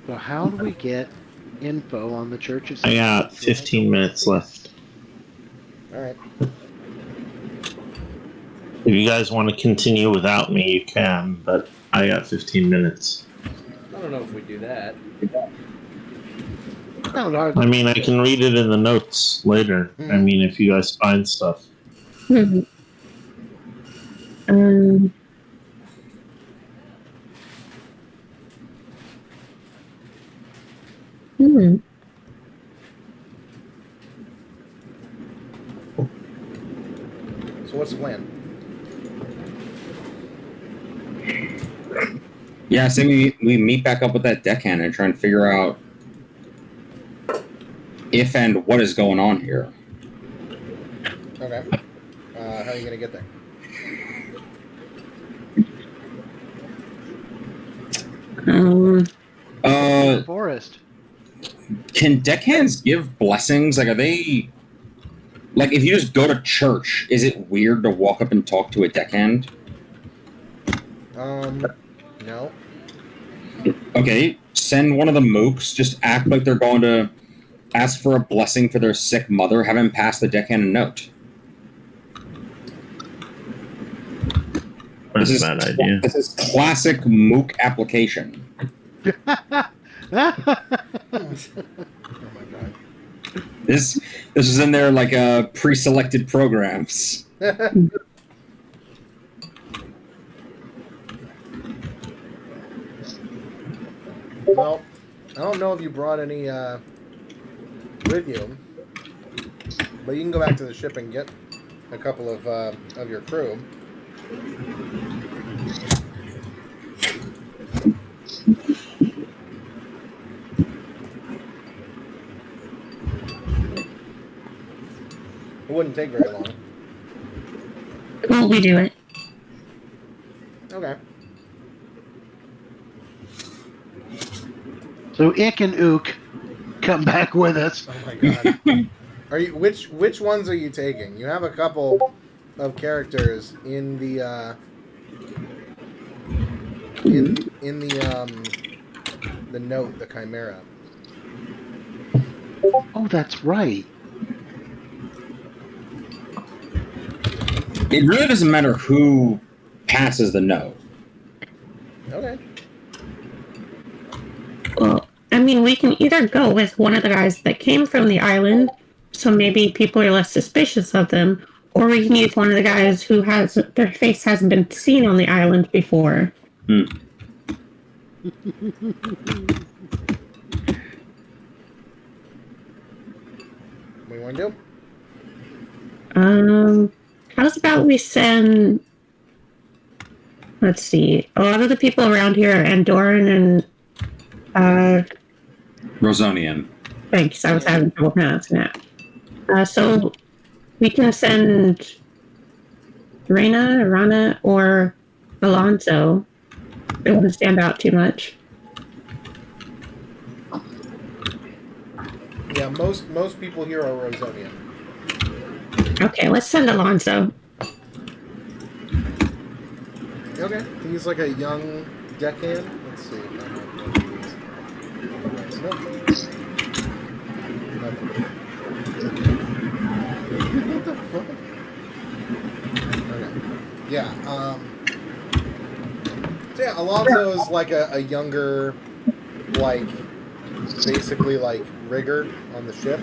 So how do we get info on the church's... I got 15 minutes left. Alright. If you guys want to continue without me, you can, but I got 15 minutes. I don't know if we do that. No, I mean, I can read it in the notes later. I mean, if you guys find stuff. So what's the plan? Yeah, so we meet back up with that deckhand and try and figure out if and what is going on here. Okay. How are you going to get there? Forest. Can deckhands give blessings? Like, are they... Like, if you just go to church, is it weird to walk up and talk to a deckhand? No. Okay, send one of the mooks, just act like they're going to ask for a blessing for their sick mother, have him pass the deckhand a note. That's a bad idea. This is classic mook application. Oh my god. This is in their like pre-selected programs. Well, I don't know if you brought any with you, but you can go back to the ship and get a couple of your crew. It wouldn't take very long. Well, we do it. Okay. So Ick and Ook come back with us. Oh my god. Are you which ones are you taking? You have a couple of characters in the the note, the Chimera. Oh, that's right. It really doesn't matter who passes the note. Okay. Well, I mean, we can either go with one of the guys that came from the island, so maybe people are less suspicious of them, or we can use one of the guys who has their face hasn't been seen on the island before. Hmm. What do you want to do? How's about we send? Let's see. A lot of the people around here are Andorran and Rosonian. thanks. I was having trouble pronouncing that. So we can send Rana, or Alonso. They wouldn't stand out too much. Yeah, most people here are Rosonian. Okay, let's send Alonso. Okay. He's like a young deckhand. Let's see if I have one of these. Nope. Nothing. What the fuck? Okay. Yeah, so yeah, Alonso is like a younger, like, basically like rigger on the ship.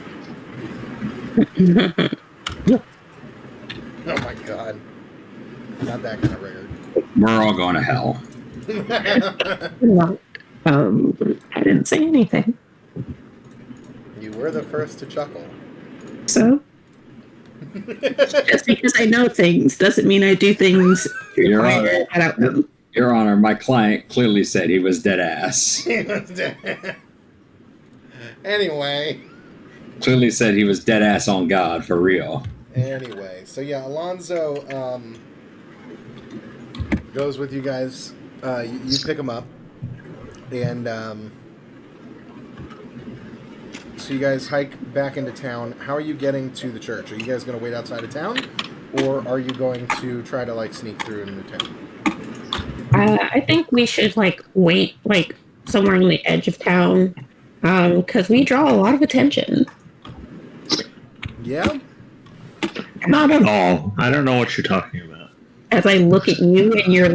Oh my god. Not that kind of rigger. We're all going to hell. Well, I didn't say anything. You were the first to chuckle. So? Just because I know things doesn't mean I do things. Your Honor, I don't know. Your Honor, my client clearly said he was dead ass. Anyway. Clearly said he was dead ass on God, for real. Anyway, so yeah, Alonso goes with you guys. You pick him up, and so you guys hike back into town. How are you getting to the church? Are you guys going to wait outside of town, or are you going to try to like sneak through into town? I think we should wait somewhere on the edge of town, because we draw a lot of attention. Yeah. Not at all. I don't know what you're talking about. As I look at you in your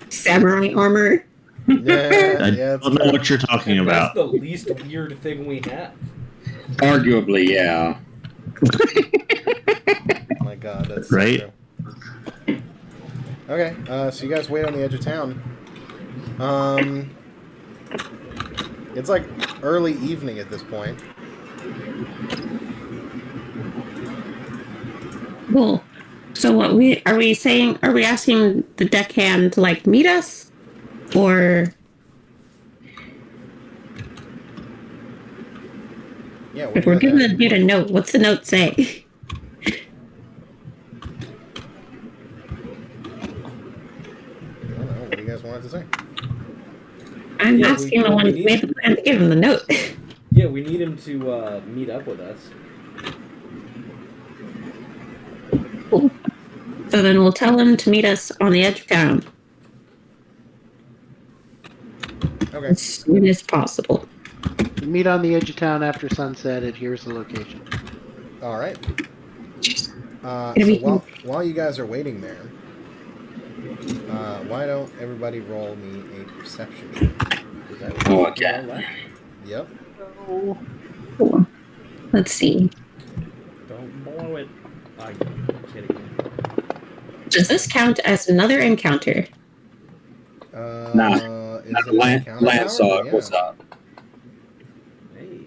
samurai armor. Yeah, I don't know what you're talking And about. that's the least weird thing we have. Arguably, yeah. Oh my god, that's so Right? true. Okay, so you guys wait on the edge of town. It's like early evening at this point. Cool. So what are we saying? Are we asking the deckhand to meet us, or? Yeah, If we're giving the dude a note, what's the note say? I don't know. What do you guys want it to say? I'm Yeah, asking the one who made the plan to give him the note. Yeah, we need him to meet up with us. Cool. So then we'll tell him to meet us on the edge of town Okay. as soon as possible. We meet on the edge of town after sunset, and here's the location. All right. So It'll be- while you guys are waiting there, why don't everybody roll me a perception check? Is that what Oh, you okay. roll that? Yep. Cool. Let's see. Don't blow it. I'm kidding. Does this count as another encounter? Nah. Is it an encounter Lance power? saw it. Yeah. What's up? Hey.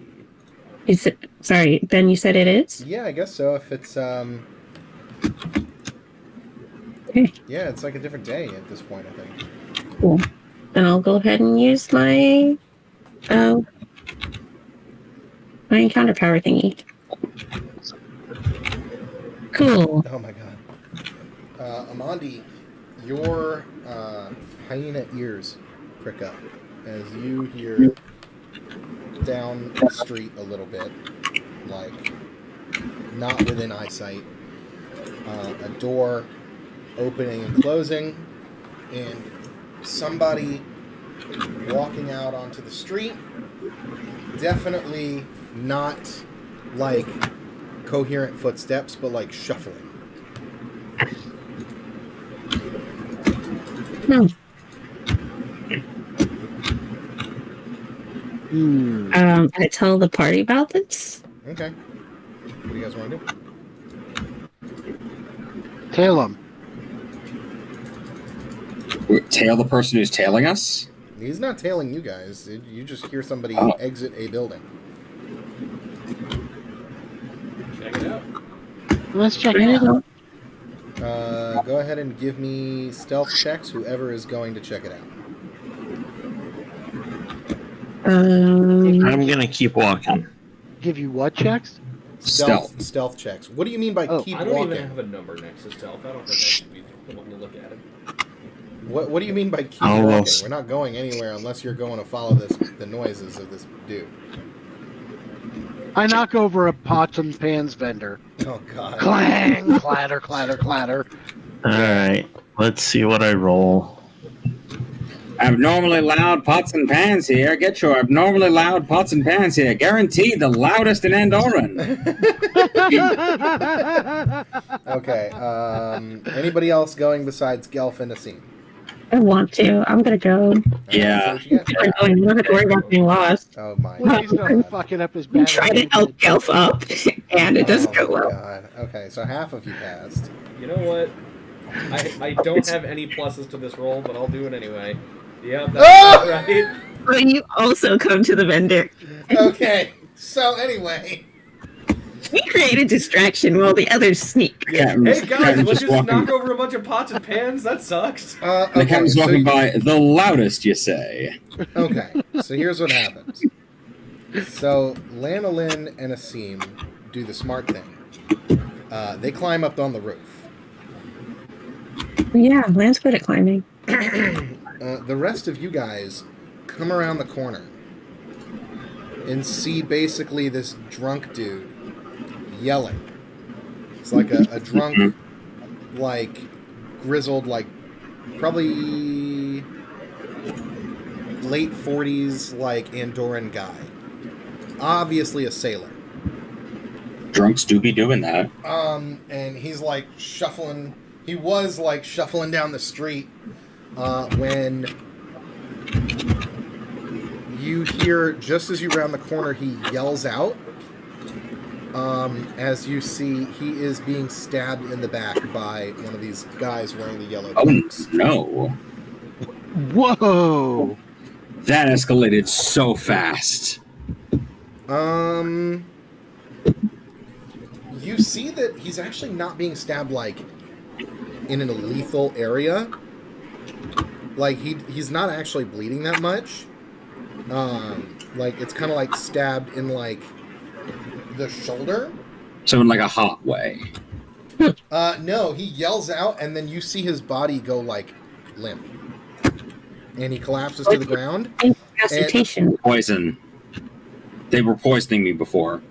Is it? Sorry, Ben. You said it is. Yeah, I guess so. If it's Okay. yeah, it's like a different day at this point, I think. Cool. Then I'll go ahead and use my my encounter power thingy. Cool. Oh my god. Amandi, your hyena ears prick up as you hear down the street a little bit, like not within eyesight, a door opening and closing, and somebody walking out onto the street. Definitely not like coherent footsteps, but like shuffling. I tell the party about this. Okay. What do you guys want to do? Tail him. Tail the person who's tailing us? He's not tailing you guys. You just hear somebody exit a building. Check it out. Let's check it out. Go ahead and give me stealth checks, whoever is going to check it out. I'm gonna keep walking. Give you what checks? Stealth checks. What do you mean by keep I don't walking? even have a number next to stealth. I don't think I should be the one to look at it. What do you mean by keep I'll walking? roll. We're not going anywhere unless you're going to follow the noises of this dude. I knock over a pots and pans vendor. Oh god. Clang, clatter, clatter, clatter. Alright, let's see what I roll. Abnormally loud pots and pans here. Get your abnormally loud pots and pans here. Guaranteed the loudest in Andoran. Okay. Anybody else going besides Gelf and Nassim? I want to. I'm gonna go. Yeah. So what you got? I'm not gonna worry about being lost. Oh my Please don't god. fuck it up as We bad. try to help Gelf up, and it doesn't go Oh my well. god. Okay, so half of you passed. You know what? I don't have any pluses to this roll, but I'll do it anyway. Yep, that's right. But you also come to the vendor. Okay. So anyway. We create a distraction while the others sneak. Yeah, Hey guys, let's just walking, knock over a bunch of pots and pans? That sucks. the Okay, captain's so walking by the loudest, you say. Okay, so here's what happens. So Lanolin and Asim do the smart thing. They climb up on the roof. Yeah, Lan's good at climbing. The rest of you guys come around the corner and see basically this drunk dude yelling. It's like a drunk, like, grizzled, like, probably late 40s, like, Andoran guy. Obviously a sailor. Drunks do be doing that. And he's, like, shuffling. He was, like, shuffling down the street when you hear, just as you round the corner, he yells out. As you see, he is being stabbed in the back by one of these guys wearing the yellow cloaks. Oh, no. Whoa! That escalated so fast. You see that he's actually not being stabbed, like, in a lethal area. Like, he's not actually bleeding that much. Like, it's kind of like stabbed in, like, the shoulder. So in like a hot way. No, he yells out, and then you see his body go, like, limp. And he collapses to the ground. Incapacitation. Poison. They were poisoning me before.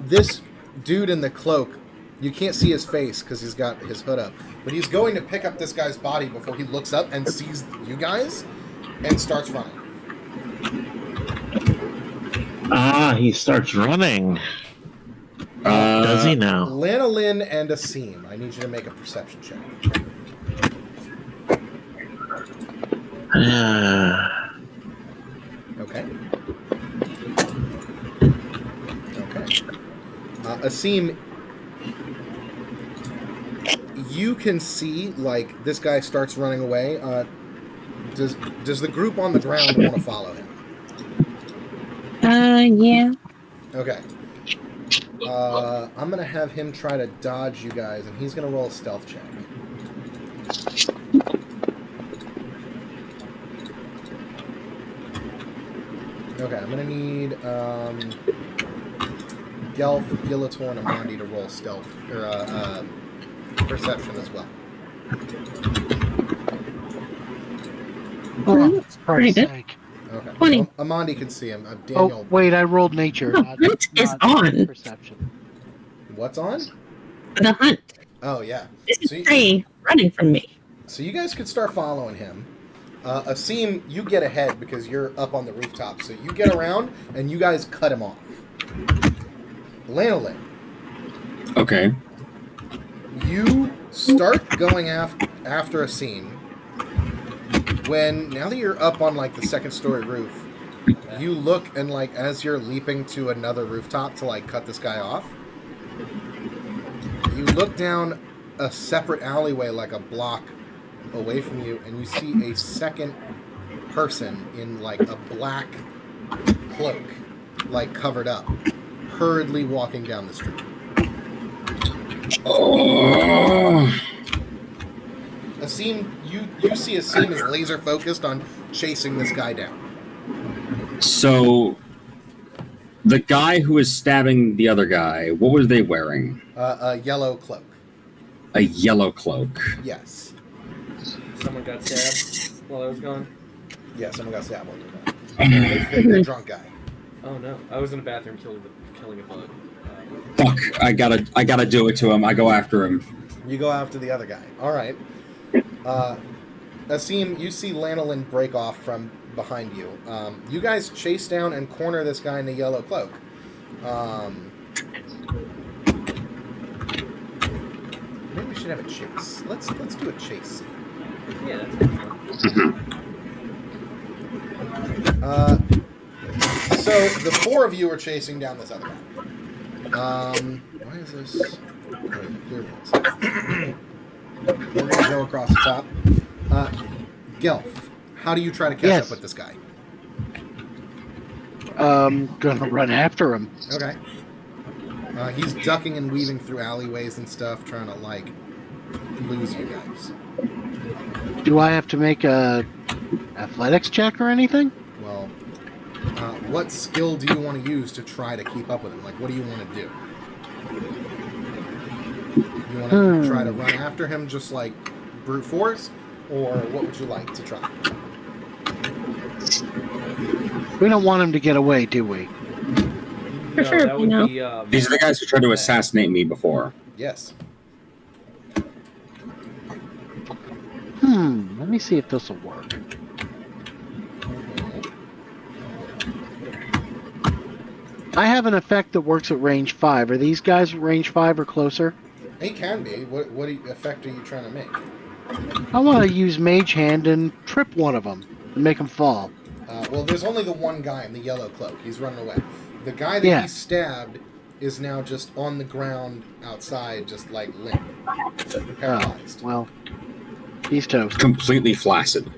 This dude in the cloak, you can't see his face because he's got his hood up. But he's going to pick up this guy's body before he looks up and sees you guys and starts running. He starts running. Does he now? Lanolin and Asim, I need you to make a perception check. Okay. Asim, you can see, like, this guy starts running away. Does the group on the ground want to follow him? Yeah. Okay. I'm going to have him try to dodge you guys, and he's going to roll a stealth check. Okay, I'm going to need Gelf, Gillator, and Amandi to roll stealth, or perception as well. Oh, That's for pretty Christ's good. sake. Okay. 20. So Amandi can see him. Daniel. Oh, wait, I rolled nature. The hunt is on. Perception. What's on? The hunt. Oh, yeah. This is So you, prey running from me. so you guys could start following him. Asim, you get ahead because you're up on the rooftop, so you get around and you guys cut him off. Lanolin, Okay. you start going after Asim when, now that you're up on like the second story roof, you look and like as you're leaping to another rooftop to like cut this guy off, you look down a separate alleyway like a block away from you and you see a second person in like a black cloak, like covered up, hurriedly walking down the street. Oh. Asim, you see Asim is laser focused on chasing this guy down. So, the guy who is stabbing the other guy, what were they wearing? A yellow cloak. A yellow cloak. Yes. Someone got stabbed while I was gone. Yeah, someone got stabbed while you were gone. The drunk guy. Oh no, I was in the bathroom killing a bug. Fuck! I gotta do it to him. I go after him. You go after the other guy. All right. Asim, you see Lanolin break off from behind you. You guys chase down and corner this guy in the yellow cloak. Maybe we should have a chase. Let's do a chase scene. Yeah, that's fun. So the four of you are chasing down this other guy. Why is this? Wait, here it is. We're gonna go across the top. Gelf, how do you try to catch up with this guy? Gonna run after him. Okay. He's ducking and weaving through alleyways and stuff, trying to like lose you guys. Do I have to make a athletics check or anything? Well, what skill do you want to use to try to keep up with him? Like, what do you want to do? You want to try to run after him just like brute force? Or what would you like to try? We don't want him to get away, do we? No, Sure, that would no. be. These are the guys who tried to assassinate me before. Yes. Let me see if this will work. I have an effect that works at range 5. Are these guys range 5 or closer? He can be. What effect are you trying to make? I want to use Mage Hand and trip one of them and make them fall. Well, there's only the one guy in the yellow cloak. He's running away. The guy that he stabbed is now just on the ground outside, just like limp, paralyzed. Oh, well, he's toast. Completely flaccid.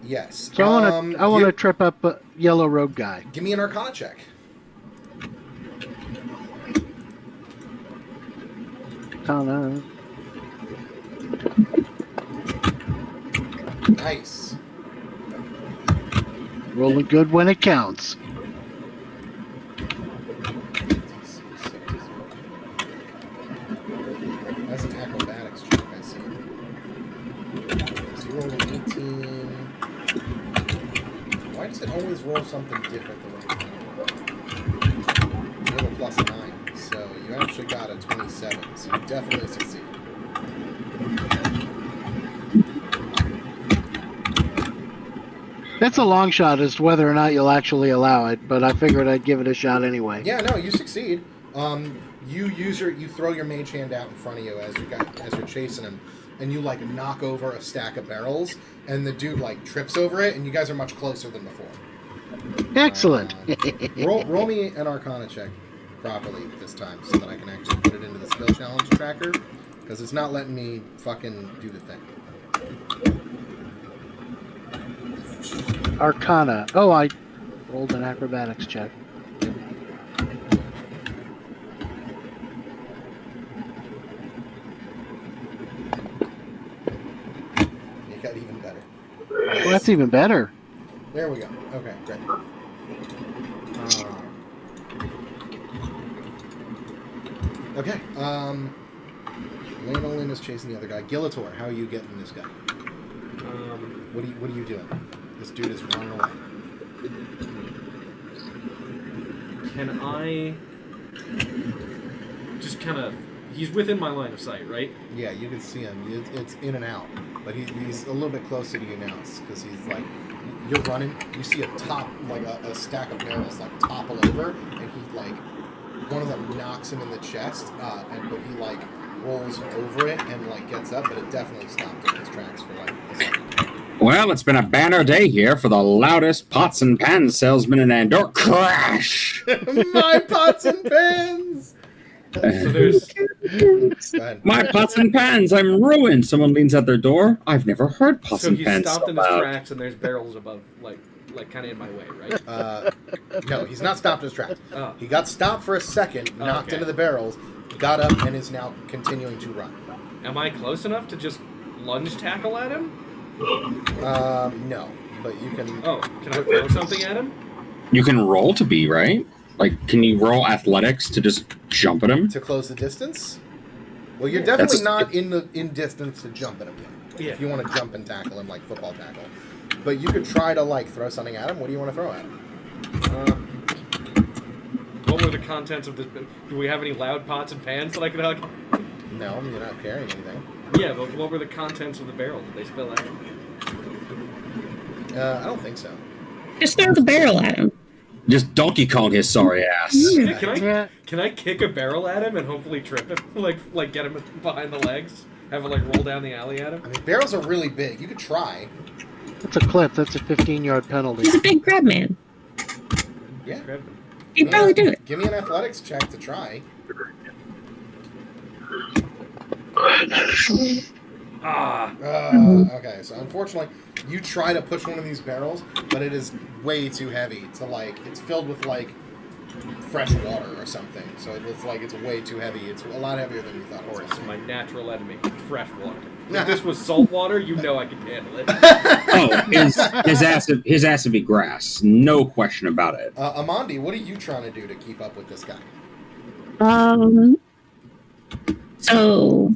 Yes. So I want to trip up a yellow robe guy. Give me an Arcana check. Oh, Nice. rolling good when it counts. That's an acrobatics check, I see. So you rolled an 18. Why does it always roll something different than what you roll a plus 9, so you actually got a 27, so you definitely succeed. It's a long shot as to whether or not you'll actually allow it, but I figured I'd give it a shot anyway. Yeah, no, you succeed. You throw your mage hand out in front of you as you're chasing him, and you like knock over a stack of barrels, and the dude like trips over it, and you guys are much closer than before. Excellent. Roll me an Arcana check properly this time, so that I can actually put it into the skill challenge tracker, because it's not letting me fucking do the thing. Arcana. Oh, I rolled an acrobatics check. You got even better. Well, that's even better. There we go. Okay, great. Okay. Lanolin is chasing the other guy. Gillator, how are you getting this guy? What are you doing? This dude is running away. Can I just kind of He's within my line of sight, right? Yeah, you can see him. It's in and out, but he's a little bit closer to you now because he's like, you're running. You see a stack of barrels like topple over, and he like, one of them knocks him in the chest, but he like rolls over it and like gets up, but it definitely stopped him in his tracks for like a second. Well, it's been a banner day here for the loudest pots and pans salesman in Andor. Crash! My pots and pans! So there's Go ahead. My pots and pans, I'm ruined. Someone leans at their door. I've never heard pots so and he's pans stopped so in his loud. tracks, and there's barrels above, like kind of in my way, right? No, he's not stopped in his tracks. Oh. He got stopped for a second, knocked Okay. into the barrels, got up, and is now continuing to run. Am I close enough to just lunge tackle at him? No, but you can. Oh, can I throw something at him? You can roll to be, right? Like, can you roll athletics to just jump at him? To close the distance? Well, you're That's definitely not in distance to jump at him yet. Yeah. If you want to jump and tackle him like football tackle. But you could try to like throw something at him. What do you want to throw at him? What were the contents of this? Do we have any loud pots and pans that I could hug? No, you're not carrying anything. Yeah, but what were the contents of the barrel? Did they spill out? I don't think so. Just throw the barrel at him. Just Donkey Kong his sorry ass. Yeah, Yeah. can I kick a barrel at him and hopefully trip him? like get him behind the legs? Have it like roll down the alley at him? I mean, barrels are really big. You could try. That's a clip. That's a 15-yard penalty. He's a big crab man. Yeah. Grab him. He'd probably do it. Give me an athletics check to try. Okay, so unfortunately, you try to push one of these barrels, but it is way too heavy to like. It's filled with like fresh water or something, so it's like it's way too heavy. It's a lot heavier than you thought it Of was. course, my natural enemy, fresh water. If this was salt water, you know I could handle it. Oh, his ass would be grass. No question about it. Amandi, what are you trying to do to keep up with this guy? So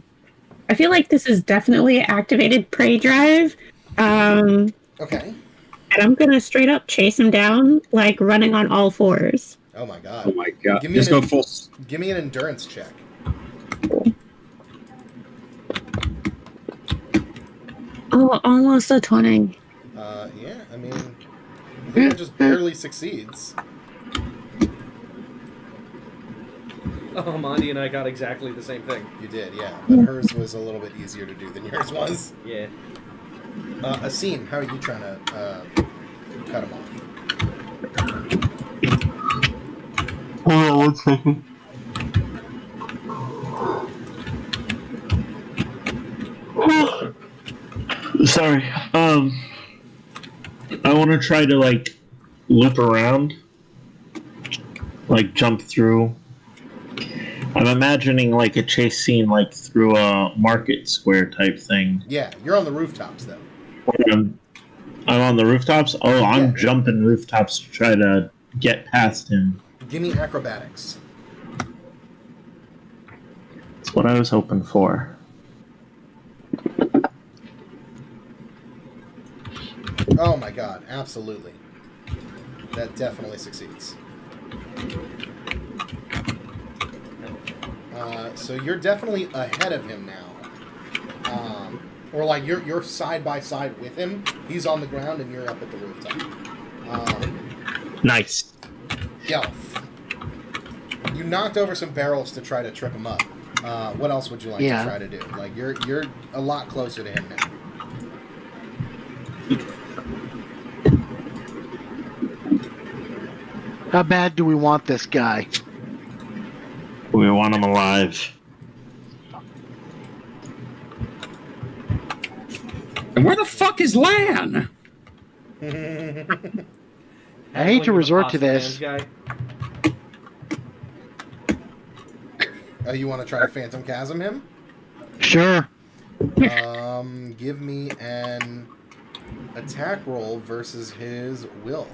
I feel like this is definitely activated prey drive. Okay. And I'm gonna straight up chase him down, like running on all fours. Oh my god. Oh my god. Give me Just an- go full. Give me an endurance check. Oh, almost a 20. Yeah, I mean, I think it just barely succeeds. Oh, Mondi and I got exactly the same thing. You did, yeah, but hers was a little bit easier to do than yours was. Yeah. Asim, how are you trying to cut him off? Hold on 1 second. Sorry. I want to try to like loop around, like jump through. I'm imagining like a chase scene, like through a market square type thing. Yeah, you're on the rooftops though. I'm on the rooftops. Oh, I'm Yeah. jumping rooftops to try to get past him. Give me acrobatics. That's what I was hoping for. Oh my god, absolutely. That definitely succeeds. So you're definitely ahead of him now. Or like you're side by side with him. He's on the ground and you're up at the rooftop. Nice. Gelf. You knocked over some barrels to try to trip him up. What else would you like to try to do? Like you're a lot closer to him now. How bad do we want this guy? We want him alive. And where the fuck is Lan? I hate to resort to this. Guy. You want to try to Phantom Chasm him? Sure. Give me an attack roll versus his will.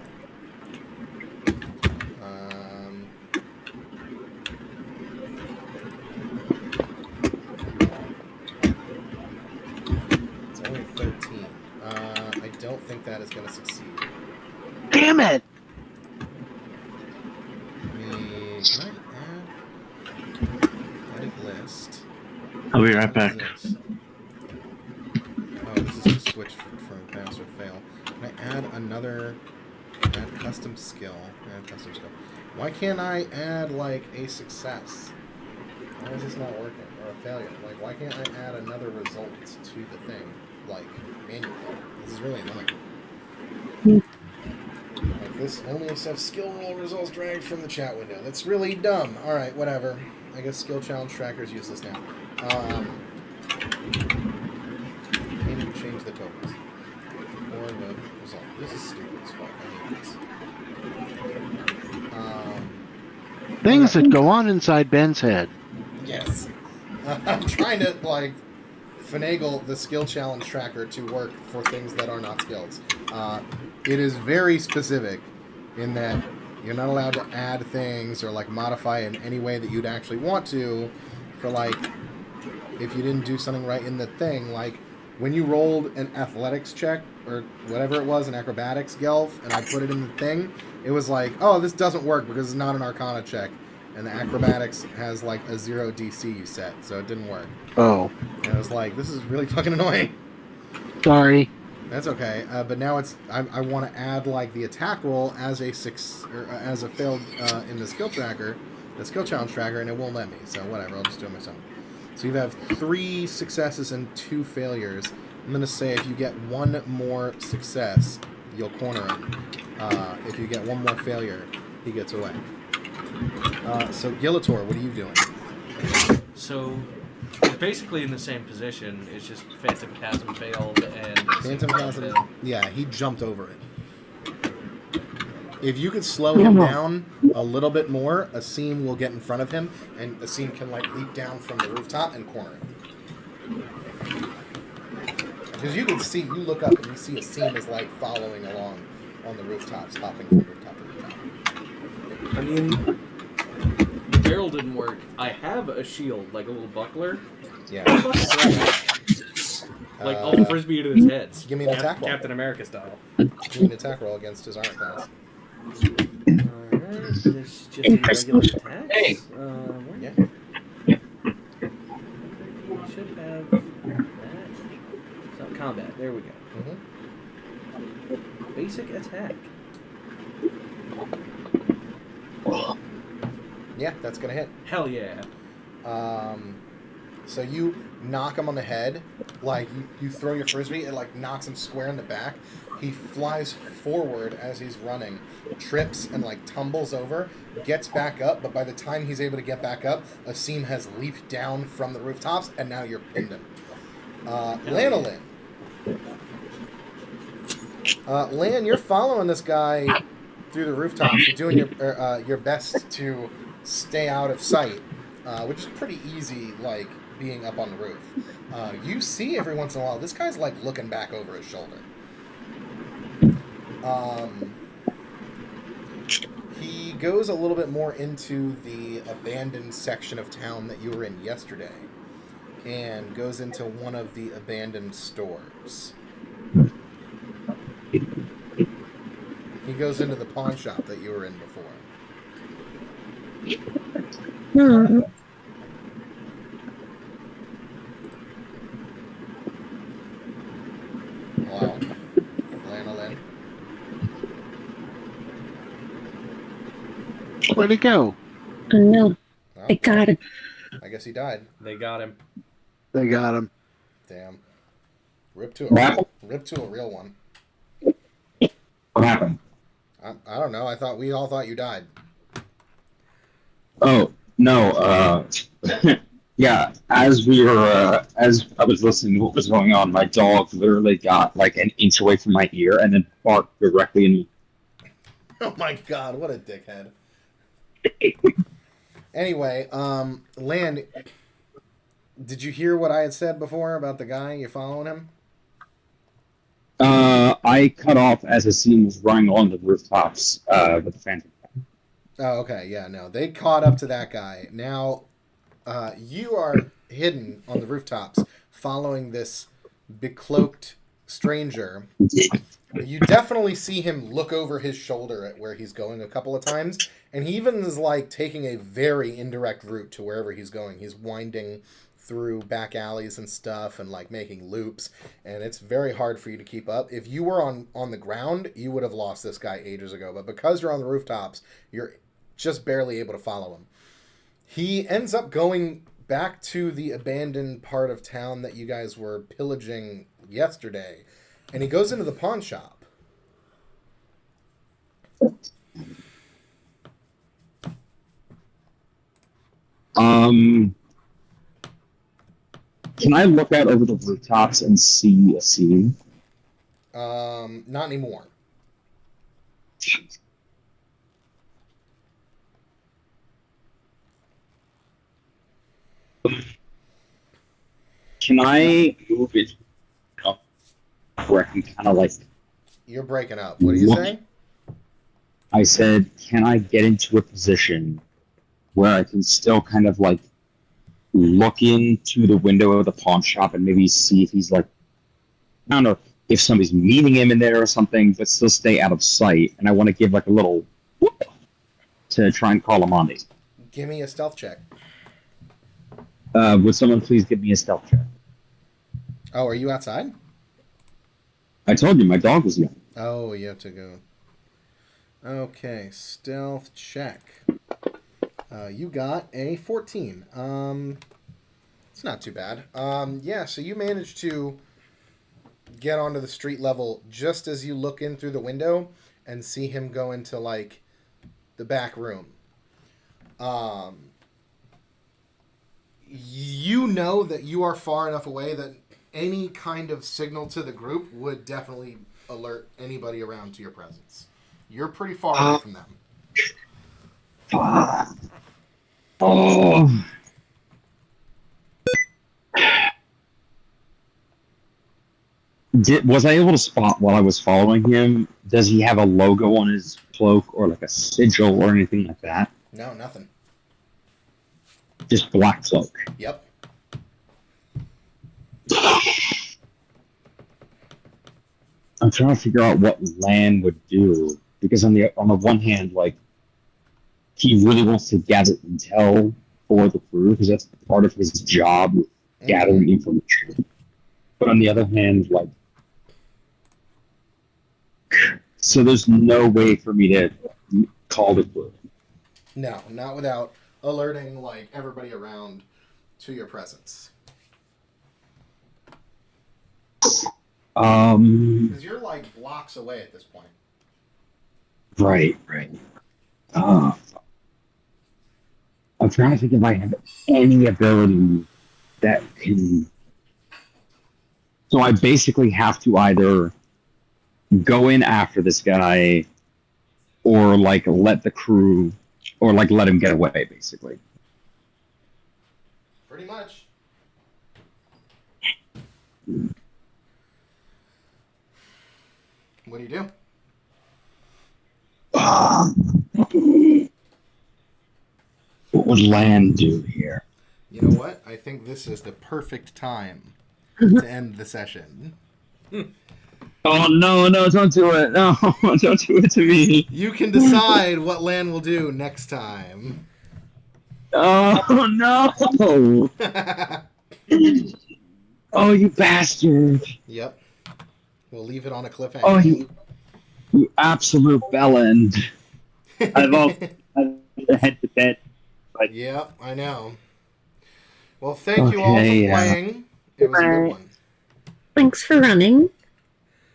It's only 13. I don't think that is going to succeed. Damn it! Can I add edit list? I'll be right What is back. this? Oh, this is to switch from pass or fail. Can I add custom skill? Add custom skill. Why can't I add, like, a success? Why is this not working? Or a failure? Like, why can't I add another result to the thing? Like, manually. This is really annoying. Like, this only accepts skill roll results dragged from the chat window. That's really dumb. Alright, whatever. I guess skill challenge trackers use this now. Can you change the totals? Or the result. This is stupid as fuck. I hate this. Things that go on inside Ben's head. Yes. I'm trying to, like, finagle the skill challenge tracker to work for things that are not skills. It is very specific in that you're not allowed to add things or, like, modify in any way that you'd actually want to for, like, if you didn't do something right in the thing. Like, when you rolled an athletics check or whatever it was, an acrobatics gelf, and I put it in the thing, it was like, oh, this doesn't work because it's not an arcana check. And the acrobatics has, like, a 0 DC you set, so it didn't work. Oh, And I was like, this is really fucking annoying. sorry. That's okay, but now it's I want to add, like, the attack roll as a as a failed in the skill tracker, the skill challenge tracker, and it won't let me. So whatever, I'll just do it myself. So you have 3 successes and 2 failures. I'm gonna say if you get 1 more success, you'll corner him. If you get 1 more failure, he gets away. So Gillator, what are you doing? So, we're basically in the same position. It's just Phantom Chasm failed and Phantom Chasm. failed. Yeah, he jumped over it. If you could slow him down a little bit more, Asim will get in front of him, and Asim can, like, leap down from the rooftop and corner him. Because you can see, you look up and you see Asim is, like, following along on the rooftops, hopping from rooftop to rooftop. I mean, the barrel didn't work. I have a shield, like a little buckler. Yeah. Like, I'll frisbee it in his head. Give me an attack roll. Captain America style. Give me an attack roll against his armor class. Alright, there's just regular attacks. Hey. Yeah. We should have that. So, combat. There we go. Mm-hmm. Basic attack. Yeah, that's gonna hit. Hell yeah. So you knock him on the head, like you throw your frisbee, it like knocks him square in the back. He flies forward as he's running, trips and like tumbles over, gets back up, but by the time he's able to get back up, Asim has leaped down from the rooftops, and now you're pinned him. Lanolin. Lan, you're following this guy through the rooftops. You're doing your best to stay out of sight, which is pretty easy, like, being up on the roof. You see every once in a while, this guy's, like, looking back over his shoulder. He goes a little bit more into the abandoned section of town that you were in yesterday, and goes into one of the abandoned stores. He goes into the pawn shop that you were in before. Hmm. Wow. Lanolin. Where'd he go? Oh no, Oh, I got it. I guess he died. They got him. They got him. Damn. Rip to What happened? a real one. What happened? I don't know. We all thought you died. Oh no. Yeah. As I was listening to what was going on, my dog literally got like an inch away from my ear and then barked directly in me. Oh my god, what a dickhead. Anyway, Lan, did you hear what I had said before about the guy? You following him? I cut off as the scene was running on the rooftops with the Phantom. Oh, okay. Yeah, no. They caught up to that guy. Now, you are hidden on the rooftops following this becloaked stranger. You definitely see him look over his shoulder at where he's going a couple of times, and he even is like taking a very indirect route to wherever he's going. He's winding through back alleys and stuff and like making loops, and it's very hard for you to keep up. If you were on the ground, you would have lost this guy ages ago, but because you're on the rooftops, you're just barely able to follow him. He ends up going back to the abandoned part of town that you guys were pillaging yesterday, and he goes into the pawn shop. Can I look out over the rooftops and see a scene? Not anymore. Can I move it up where I can kind of like... You're breaking up. What do you say? I said, can I get into a position where I can still kind of like look into the window of the pawn shop and maybe see if he's like, I don't know, if somebody's meeting him in there or something, but still stay out of sight. And I want to give like a little whoop to try and call him on me. Give me a stealth check. Would someone please give me a stealth check? Oh, are you outside? I told you my dog was young. Oh, you have to go. Okay, stealth check. You got a 14. It's not too bad. Yeah, so you managed to get onto the street level just as you look in through the window and see him go into, like, the back room. You know that you are far enough away that any kind of signal to the group would definitely alert anybody around to your presence. You're pretty far away from them. Oh. Was I able to spot while I was following him? Does he have a logo on his cloak or like a sigil or anything like that? No, nothing. Just black cloak. Yep. I'm trying to figure out what Lan would do, because on the one hand, like, he really wants to gather intel for the crew because that's part of his job, gathering information. But on the other hand, like, so there's no way for me to call the crew. No, not without alerting like everybody around to your presence. Because you're like blocks away at this point. Right. I'm trying to think if I have any ability that can. So I basically have to either go in after this guy, or like let the crew, or like let him get away, basically. Pretty much. What do you do? What would Lan do here? You know what? I think this is the perfect time to end the session. Oh no, don't do it. No, don't do it to me. You can decide what Lan will do next time. Oh no. Oh, you bastard. Yep. We'll leave it on a cliffhanger. Oh, you absolute bellend. I've head to bed. Yep, I know. Well, thank you all for playing. It was a good one. Thanks for running.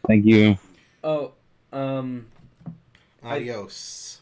Thank you. Oh, Adios.